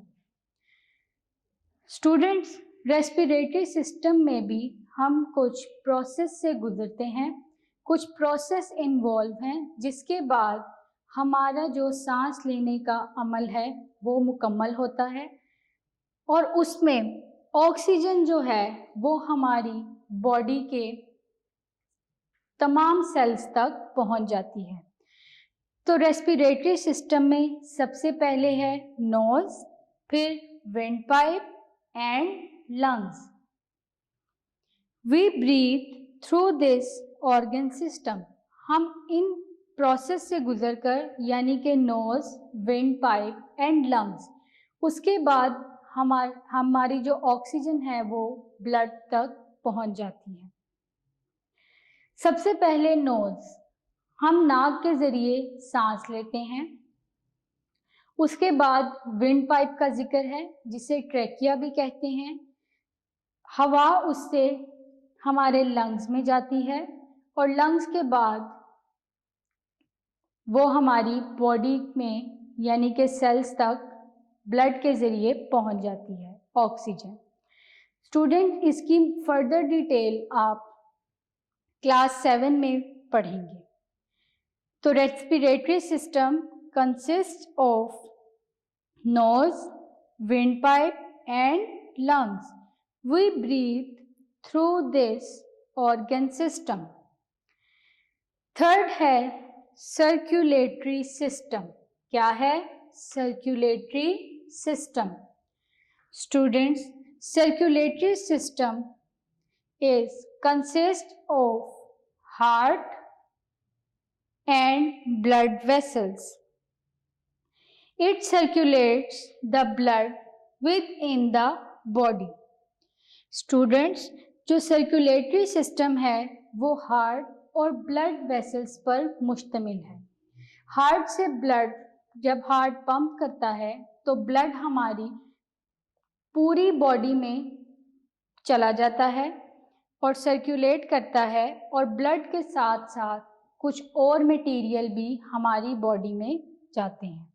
स्टूडेंट्स, रेस्पिरेटरी सिस्टम में भी हम कुछ प्रोसेस से गुजरते हैं। कुछ प्रोसेस इन्वॉल्व हैं जिसके बाद हमारा जो सांस लेने का अमल है वो मुकम्मल होता है और उसमें ऑक्सीजन जो है वो हमारी बॉडी के तमाम सेल्स तक पहुंच जाती है। तो रेस्पिरेटरी सिस्टम में सबसे पहले है नोज, फिर windpipe and lungs. We breathe through this organ system. हम इन प्रोसेस से गुजरकर यानी कि nose, windpipe and lungs, उसके बाद हमारी जो ऑक्सीजन है वो ब्लड तक पहुंच जाती है। सबसे पहले नोज, हम नाक के ज़रिए सांस लेते हैं। उसके बाद विंड पाइप का जिक्र है जिसे ट्रैकिया भी कहते हैं। हवा उससे हमारे लंग्स में जाती है और लंग्स के बाद वो हमारी बॉडी में यानी कि सेल्स तक ब्लड के ज़रिए पहुंच जाती है ऑक्सीजन। स्टूडेंट, इसकी फर्दर डिटेल आप क्लास 7 में पढ़ेंगे। तो respiratory system consist of nose, windpipe and lungs. We breathe through this organ system. Third है सर्कुलेटरी सिस्टम। क्या है circulatory system? Students, circulatory system is consist of heart and blood vessels. It circulates the blood within the body. Students, जो circulatory system है वो heart और blood vessels पर मुश्तमिल है। हार्ट से ब्लड, जब हार्ट पंप करता है तो ब्लड हमारी पूरी बॉडी में चला जाता है और सर्कुलेट करता है और ब्लड के साथ साथ कुछ और मटेरियल भी हमारी बॉडी में जाते हैं।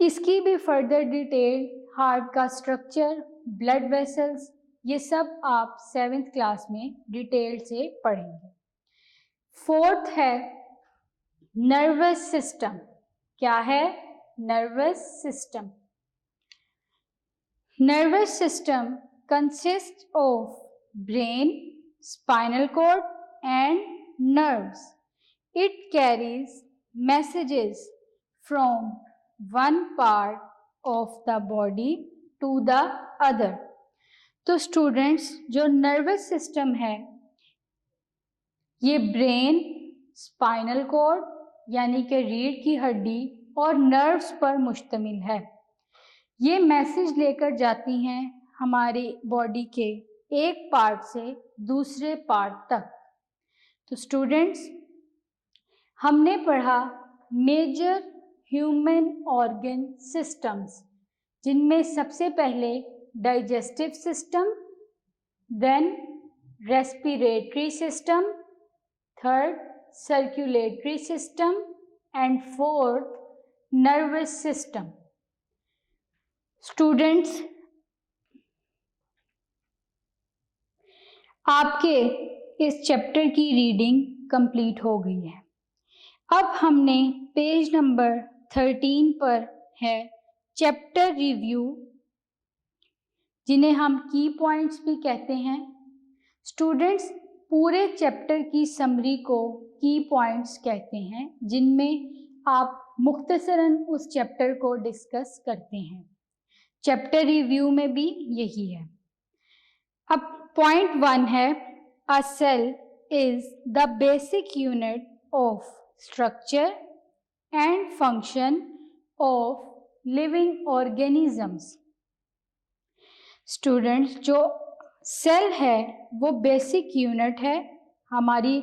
इसकी भी फर्दर डिटेल, हार्ट का स्ट्रक्चर, ब्लड वेसल्स, ये सब आप 7th क्लास में डिटेल से पढ़ेंगे। फोर्थ है नर्वस सिस्टम। क्या है nervous system? Nervous system consists of brain, spinal cord and nerves. It carries messages from one part of the body to the other. तो स्टूडेंट्स, जो नर्वस सिस्टम है ये ब्रेन, स्पाइनल कॉर्ड यानी कि रीढ़ की हड्डी और नर्व्स पर मुश्तमिल है। ये मैसेज लेकर जाती हैं हमारी बॉडी के एक पार्ट से दूसरे पार्ट तक। तो स्टूडेंट्स, हमने पढ़ा मेजर ह्यूमन ऑर्गन सिस्टम्स, जिनमें सबसे पहले digestive system, then respiratory system, third circulatory system and fourth nervous system. Students, आपके इस चैप्टर की रीडिंग कंप्लीट हो गई है। अब हमने पेज नंबर 13 पर है चैप्टर रिव्यू, जिन्हें हम की पॉइंट्स भी कहते हैं। स्टूडेंट्स, पूरे चैप्टर की समरी को की पॉइंट्स कहते हैं, जिनमें आप मुख्तसरन उस चैप्टर को डिस्कस करते हैं। चैप्टर रिव्यू में भी यही है। अब पॉइंट 1 है, a cell is the basic unit of structure and function of living organisms. Students, जो सेल है वो बेसिक यूनिट है हमारी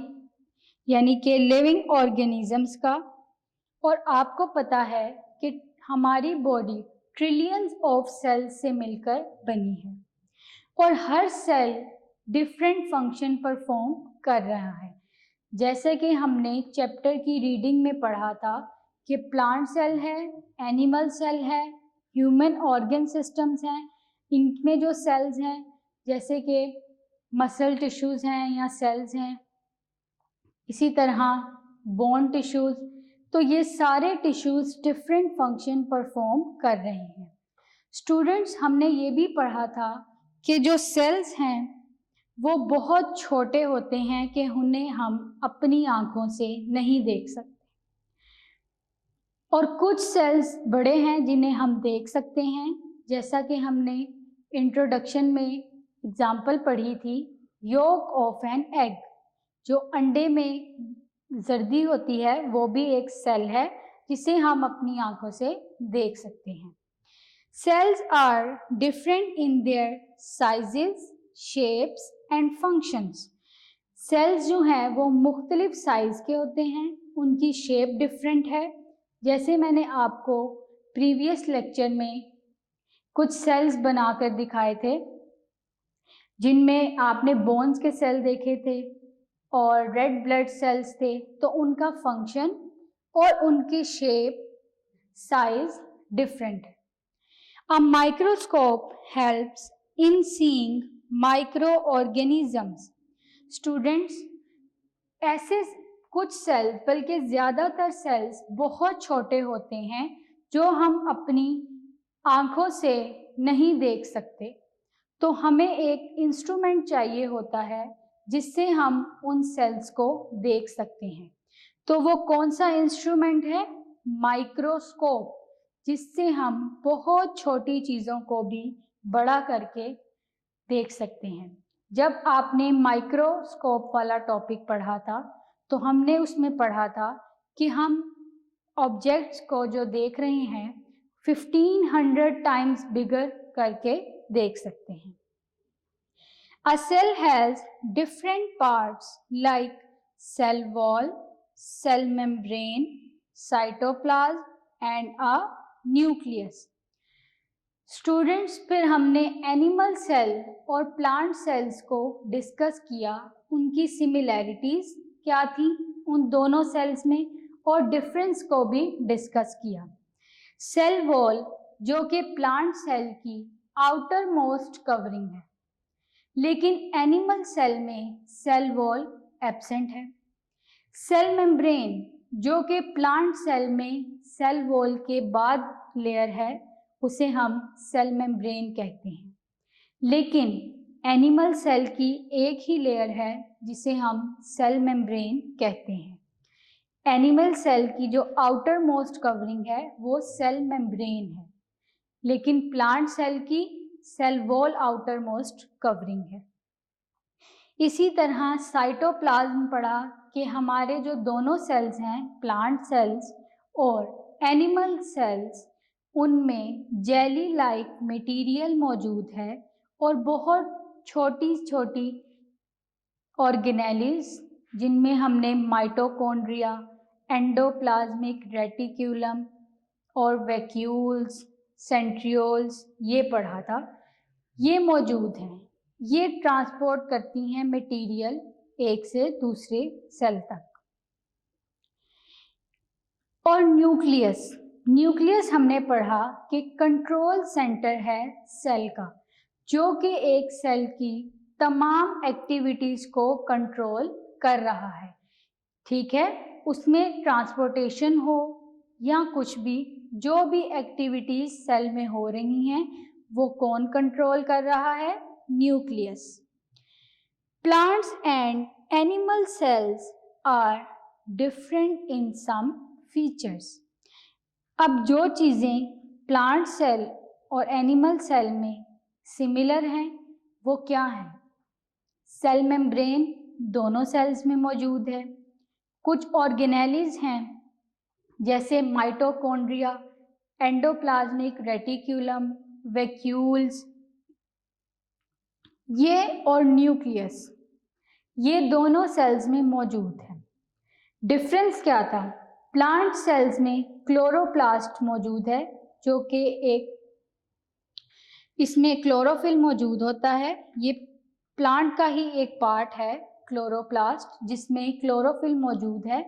यानी कि लिविंग ऑर्गेनिजम्स का। और आपको पता है कि हमारी बॉडी ट्रिलियंस ऑफ सेल्स से मिलकर बनी है और हर सेल डिफरेंट फंक्शन परफॉर्म कर रहा है। जैसे कि हमने चैप्टर की रीडिंग में पढ़ा था कि प्लांट सेल है, एनिमल सेल है, ह्यूमन ऑर्गन सिस्टम्स हैं। इनमें जो सेल्स हैं जैसे कि मसल टिश्यूज़ हैं या सेल्स हैं, इसी तरह बोन टिश्यूज़, तो ये सारे टिश्यूज़ डिफरेंट फंक्शन परफॉर्म कर रहे हैं। स्टूडेंट्स, हमने ये भी पढ़ा था कि जो सेल्स हैं वो बहुत छोटे होते हैं कि उन्हें हम अपनी आँखों से नहीं देख सकते, और कुछ सेल्स बड़े हैं जिन्हें हम देख सकते हैं। जैसा कि हमने इंट्रोडक्शन में एग्जाम्पल पढ़ी थी, योक ऑफ एन एग, जो अंडे में जर्दी होती है वो भी एक सेल है जिसे हम अपनी आंखों से देख सकते हैं। Cells are different in their sizes, shapes and functions. Cells जो हैं वो मुख्तलिफ साइज के होते हैं, उनकी शेप डिफरेंट है। जैसे मैंने आपको प्रीवियस लेक्चर में कुछ सेल्स बनाकर दिखाए थे, जिनमें आपने बोन्स के सेल देखे थे और रेड ब्लड सेल्स थे, तो उनका फंक्शन और उनकी शेप, साइज डिफरेंट है। A microscope helps in seeing micro organisms. Students, ऐसे कुछ सेल्स, बल्कि ज़्यादातर सेल्स बहुत छोटे होते हैं जो हम अपनी आँखों से नहीं देख सकते, तो हमें एक इंस्ट्रूमेंट चाहिए होता है जिससे हम उन सेल्स को देख सकते हैं। तो वो कौन सा इंस्ट्रूमेंट है? माइक्रोस्कोप, जिससे हम बहुत छोटी चीज़ों को भी बड़ा करके देख सकते हैं। जब आपने माइक्रोस्कोप वाला टॉपिक पढ़ा था तो हमने उसमें पढ़ा था कि हम ऑब्जेक्ट्स को जो देख रहे हैं 1500 टाइम्स बिगर करके देख सकते हैं। A cell has different parts like cell wall, cell membrane, cytoplasm and a nucleus. Students, फिर हमने एनिमल सेल और प्लांट सेल्स को डिस्कस किया, उनकी सिमिलैरिटीज़ क्या थी उन दोनों सेल्स में, और डिफरेंस को भी डिस्कस किया। सेल वॉल, जो कि प्लांट सेल की आउटर मोस्ट कवरिंग है, लेकिन एनिमल सेल में सेल वॉल एब्सेंट है। सेल मेम्ब्रेन, जो कि प्लांट सेल में सेल वॉल के बाद लेयर है, उसे हम सेल मेम्ब्रेन कहते हैं, लेकिन एनिमल सेल की एक ही लेयर है जिसे हम सेल मेम्ब्रेन कहते हैं। एनिमल सेल की जो आउटर मोस्ट कवरिंग है वो सेल मेम्ब्रेन है, लेकिन प्लांट सेल की cell wall outermost covering है। इसी तरह साइटोप्लाज्म पढ़ा कि हमारे जो दोनों सेल्स हैं, प्लांट सेल्स और एनिमल सेल्स, उनमें जेली लाइक मटेरियल मौजूद है और बहुत छोटी छोटी ऑर्गेनेलिस जिनमें हमने माइटोकॉन्ड्रिया, एंडोप्लाज्मिक रेटिक्यूलम और वैक्यूल्स, सेंट्रियोल्स ये पढ़ा था, ये मौजूद हैं। ये ट्रांसपोर्ट करती हैं मटेरियल एक से दूसरे सेल तक। और न्यूक्लियस, न्यूक्लियस हमने पढ़ा कि कंट्रोल सेंटर है सेल का, जो कि एक सेल की तमाम एक्टिविटीज को कंट्रोल कर रहा है। ठीक है, उसमें ट्रांसपोर्टेशन हो या कुछ भी, जो भी एक्टिविटीज सेल में हो रही हैं वो कौन कंट्रोल कर रहा है? Nucleus. Plants and animal cells are different in some features. अब जो चीज़ें प्लांट सेल और एनिमल सेल में सिमिलर हैं वो क्या हैं? सेल मेम्ब्रेन दोनों सेल्स में मौजूद है। कुछ ऑर्गेनेलिस हैं जैसे माइटोकॉन्ड्रिया, एंडोप्लाज्मिक रेटिक्यूलम, वैक्यूल्स, ये और न्यूक्लियस, ये दोनों सेल्स में मौजूद है। डिफरेंस क्या था? प्लांट सेल्स में क्लोरोप्लास्ट मौजूद है, जो कि एक इसमें क्लोरोफिल मौजूद होता है। ये प्लांट का ही एक पार्ट है क्लोरोप्लास्ट, जिसमें क्लोरोफिल मौजूद है,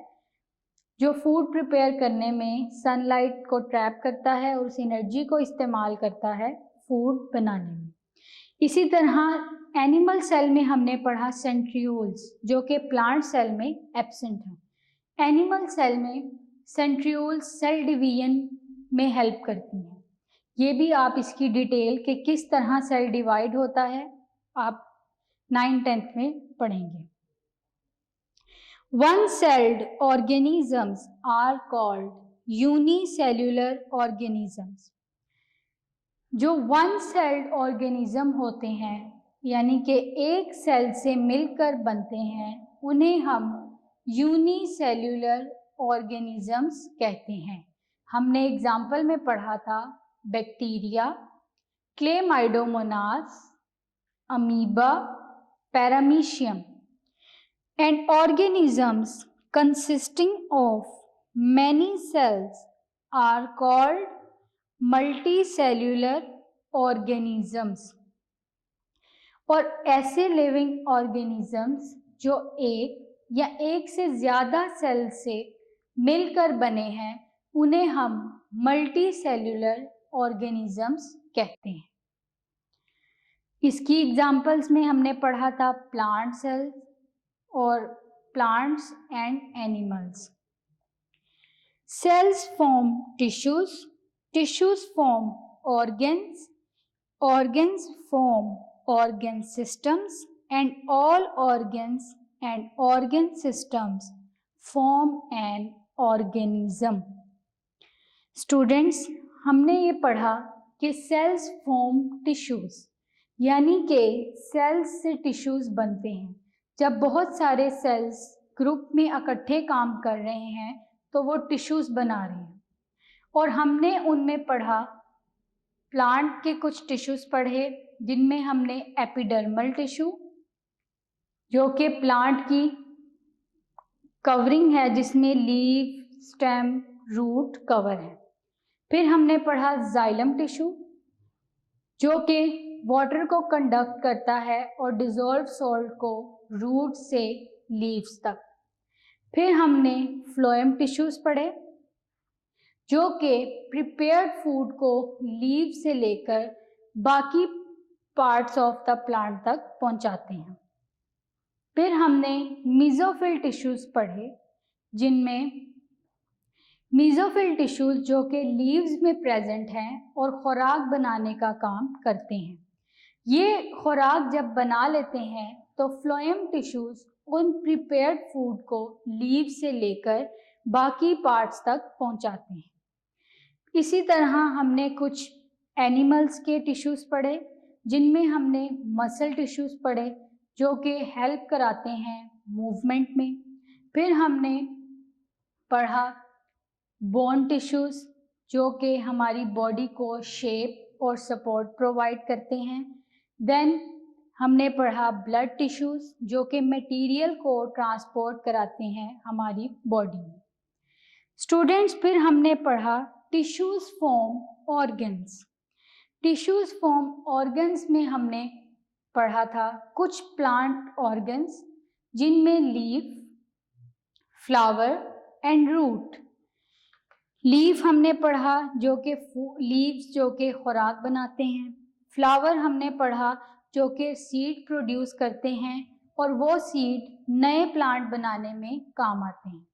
जो फूड प्रिपेयर करने में सनलाइट को ट्रैप करता है और उस एनर्जी को इस्तेमाल करता है फूड बनाने में। इसी तरह एनिमल सेल में हमने पढ़ा सेंट्रियोल्स, जो कि प्लांट सेल में एब्सेंट है। एनिमल सेल में सेंट्रियोल्स सेल डिवीजन में हेल्प करती हैं। ये भी आप इसकी डिटेल कि किस तरह सेल डिवाइड होता है आप 9th-10th में पढ़ेंगे। One-celled organisms are called unicellular organisms। जो वन सेल्ड ऑर्गेनिज्म होते हैं, यानी कि एक सेल से मिलकर बनते हैं, उन्हें हम यूनिसेल्यूलर ऑर्गेनिजम्स कहते हैं। हमने एग्जाम्पल में पढ़ा था bacteria, chlamydomonas, amoeba, paramecium. And organisms consisting of many cells are called multicellular organisms. और ऐसे लिविंग ऑर्गेनिजम्स जो एक या एक से ज़्यादा सेल से मिलकर बने हैं, उन्हें हम मल्टीसेल्यूलर ऑर्गेनिजम्स कहते हैं। इसकी एग्जाम्पल्स में हमने पढ़ा था प्लांट सेल्स और plants and animals. Cells form tissues, tissues form organs, organs form organ systems, and all organs and organ systems form an organism। Students, हमने ये पढ़ा कि सेल्स फॉर्म टिश्यूज, यानी कि सेल्स से टिश्यूज बनते हैं। जब बहुत सारे सेल्स ग्रुप में इकट्ठे काम कर रहे हैं तो वो टिश्यूज बना रहे हैं। और हमने उनमें पढ़ा प्लांट के कुछ टिश्यूज पढ़े, जिनमें हमने एपिडर्मल टिश्यू, जो कि प्लांट की कवरिंग है, जिसमें लीफ, स्टेम, रूट कवर है। फिर हमने पढ़ा जाइलम टिश्यू, जो कि वाटर को कंडक्ट करता है और डिजोल्व सॉल्ट को रूट से लीव्स तक। फिर हमने फ्लोएम टिश्यूज पढ़े, जो कि प्रिपेयर्ड फूड को लीव से लेकर बाकी पार्ट्स ऑफ द प्लांट तक पहुंचाते हैं। फिर हमने मीजोफिल टिश्यूज पढ़े, जिनमें मीजोफिल टिश्यूज जो कि लीव्स में प्रेजेंट हैं और खुराक बनाने का काम करते हैं। ये खुराक जब बना लेते हैं तो फ्लोएम टिश्यूज उन प्रिपेयर्ड फूड को लीव से लेकर बाकी पार्ट्स तक पहुंचाते हैं। इसी तरह हमने कुछ एनिमल्स के टिश्यूज पढ़े, जिनमें हमने मसल टिश्यूज पढ़े, जो कि हेल्प कराते हैं मूवमेंट में। फिर हमने पढ़ा बोन टिश्यूज, जो कि हमारी बॉडी को शेप और सपोर्ट प्रोवाइड करते हैं। देन हमने पढ़ा ब्लड टिश्यूज़ जो कि मटेरियल को ट्रांसपोर्ट कराते हैं हमारी बॉडी में। स्टूडेंट्स, फिर हमने पढ़ा tissues form organs. Tissues form organs में हमने पढ़ा था कुछ प्लांट ऑर्गन्स जिनमें leaf, flower and root. Leaf हमने पढ़ा जो कि लीव्स जो कि खुराक बनाते हैं। फ्लावर हमने पढ़ा जो कि सीड प्रोड्यूस करते हैं और वो सीड नए प्लांट बनाने में काम आते हैं।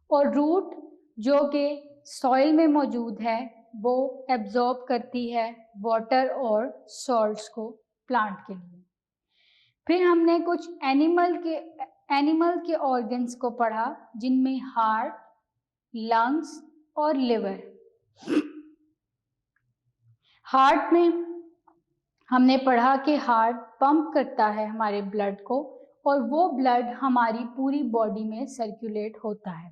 और रूट जो कि सॉइल में मौजूद है वो एब्जॉर्ब करती है वाटर और सॉल्ट्स को प्लांट के लिए। फिर हमने कुछ एनिमल के ऑर्गन्स को पढ़ा जिनमें हार्ट, लंग्स और लिवर। हार्ट में हमने पढ़ा कि हार्ट पंप करता है हमारे ब्लड को और वो ब्लड हमारी पूरी बॉडी में सर्कुलेट होता है।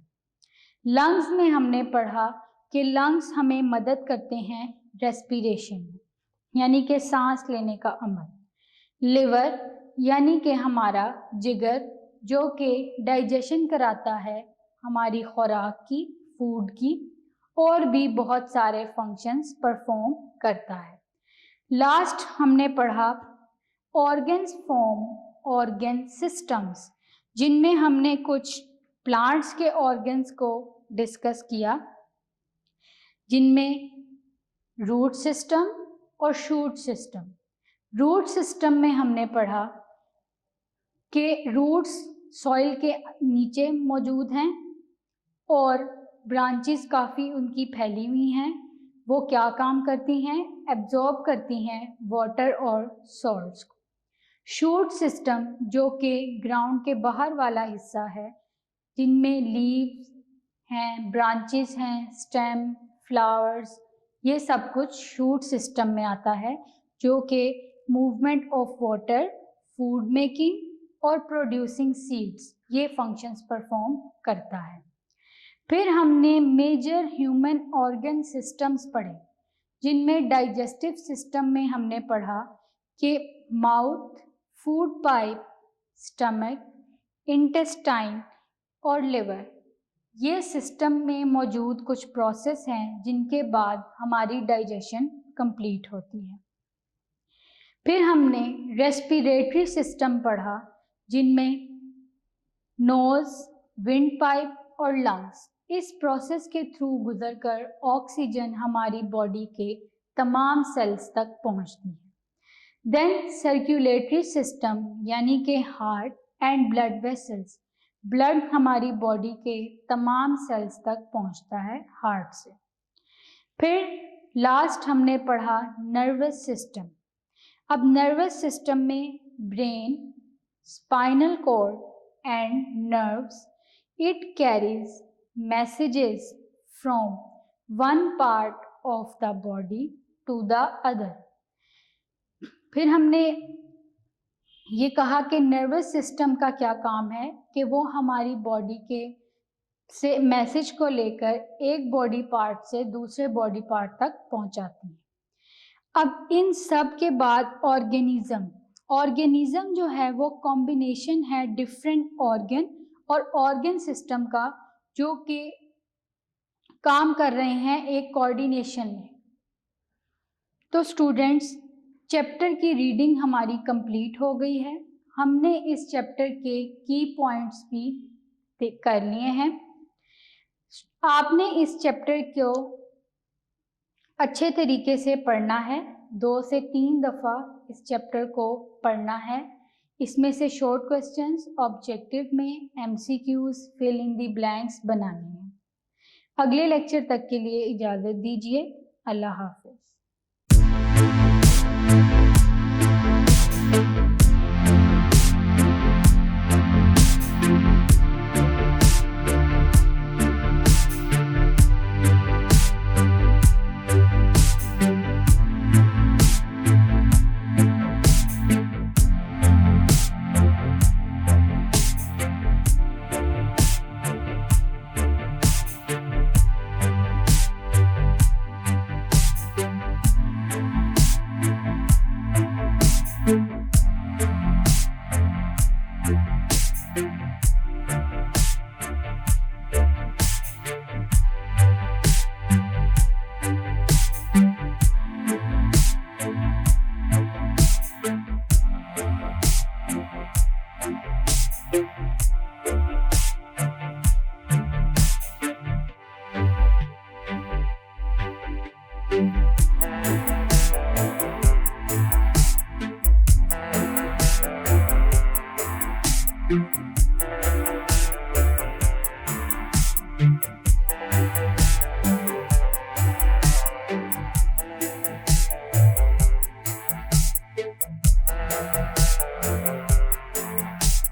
लंग्स में हमने पढ़ा कि लंग्स हमें मदद करते हैं रेस्पिरेशन में, यानी कि सांस लेने का अमल। लिवर यानी कि हमारा जिगर जो कि डाइजेशन कराता है हमारी खुराक की, फूड की, और भी बहुत सारे फंक्शंस परफॉर्म करता है। लास्ट हमने पढ़ा ऑर्गन्स फॉर्म ऑर्गन सिस्टम्स, जिनमें हमने कुछ प्लांट्स के ऑर्गन्स को डिस्कस किया जिनमें रूट सिस्टम और शूट सिस्टम। रूट सिस्टम में हमने पढ़ा कि रूट्स सॉइल के नीचे मौजूद हैं और ब्रांचेस काफ़ी उनकी फैली हुई हैं। वो क्या काम करती हैं? एब्जॉर्ब करती हैं वाटर और सॉल्ट्स को। शूट सिस्टम जो कि ग्राउंड के बाहर वाला हिस्सा है जिनमें लीव्स हैं, ब्रांचेस हैं, स्टेम, फ्लावर्स, ये सब कुछ शूट सिस्टम में आता है जो कि movement of water, food making और प्रोड्यूसिंग सीड्स, ये फंक्शंस परफॉर्म करता है। फिर हमने मेजर ह्यूमन ऑर्गन सिस्टम्स पढ़े जिनमें डाइजेस्टिव सिस्टम में हमने पढ़ा कि mouth, food pipe, stomach, intestine और लिवर, ये सिस्टम में मौजूद कुछ प्रोसेस हैं जिनके बाद हमारी डाइजेशन कंप्लीट होती है। फिर हमने रेस्पिरेटरी सिस्टम पढ़ा जिनमें नोज, विंड पाइप और लंग्स, इस प्रोसेस के थ्रू गुजरकर ऑक्सीजन हमारी बॉडी के तमाम सेल्स तक पहुंचती है। देन सर्कुलेटरी सिस्टम यानी कि heart and blood vessels, blood हमारी बॉडी के तमाम सेल्स तक पहुंचता है हार्ट से। फिर लास्ट हमने पढ़ा नर्वस सिस्टम। अब नर्वस सिस्टम में brain, spinal cord and nerves, it carries messages from one part of the body to the other। फिर हमने ये कहा कि नर्वस सिस्टम का क्या काम है कि वो हमारी बॉडी के से मैसेज को लेकर एक बॉडी पार्ट से दूसरे बॉडी पार्ट तक पहुंचाती है। अब इन सब के बाद ऑर्गेनिज्म जो है वो कॉम्बिनेशन है डिफरेंट ऑर्गन और ऑर्गन सिस्टम का जो कि काम कर रहे हैं एक कोऑर्डिनेशन में। तो स्टूडेंट्स, चैप्टर की रीडिंग हमारी कंप्लीट हो गई है। हमने इस चैप्टर के की पॉइंट्स भी कर लिए हैं। आपने इस चैप्टर को अच्छे तरीके से पढ़ना है, 2 से 3 दफ़ा इस चैप्टर को पढ़ना है। इसमें से शॉर्ट क्वेश्चंस, ऑब्जेक्टिव में MCQs, fill in the blanks बनाने हैं। अगले लेक्चर तक के लिए इजाज़त दीजिए। अल्लाह हाफ़िज़।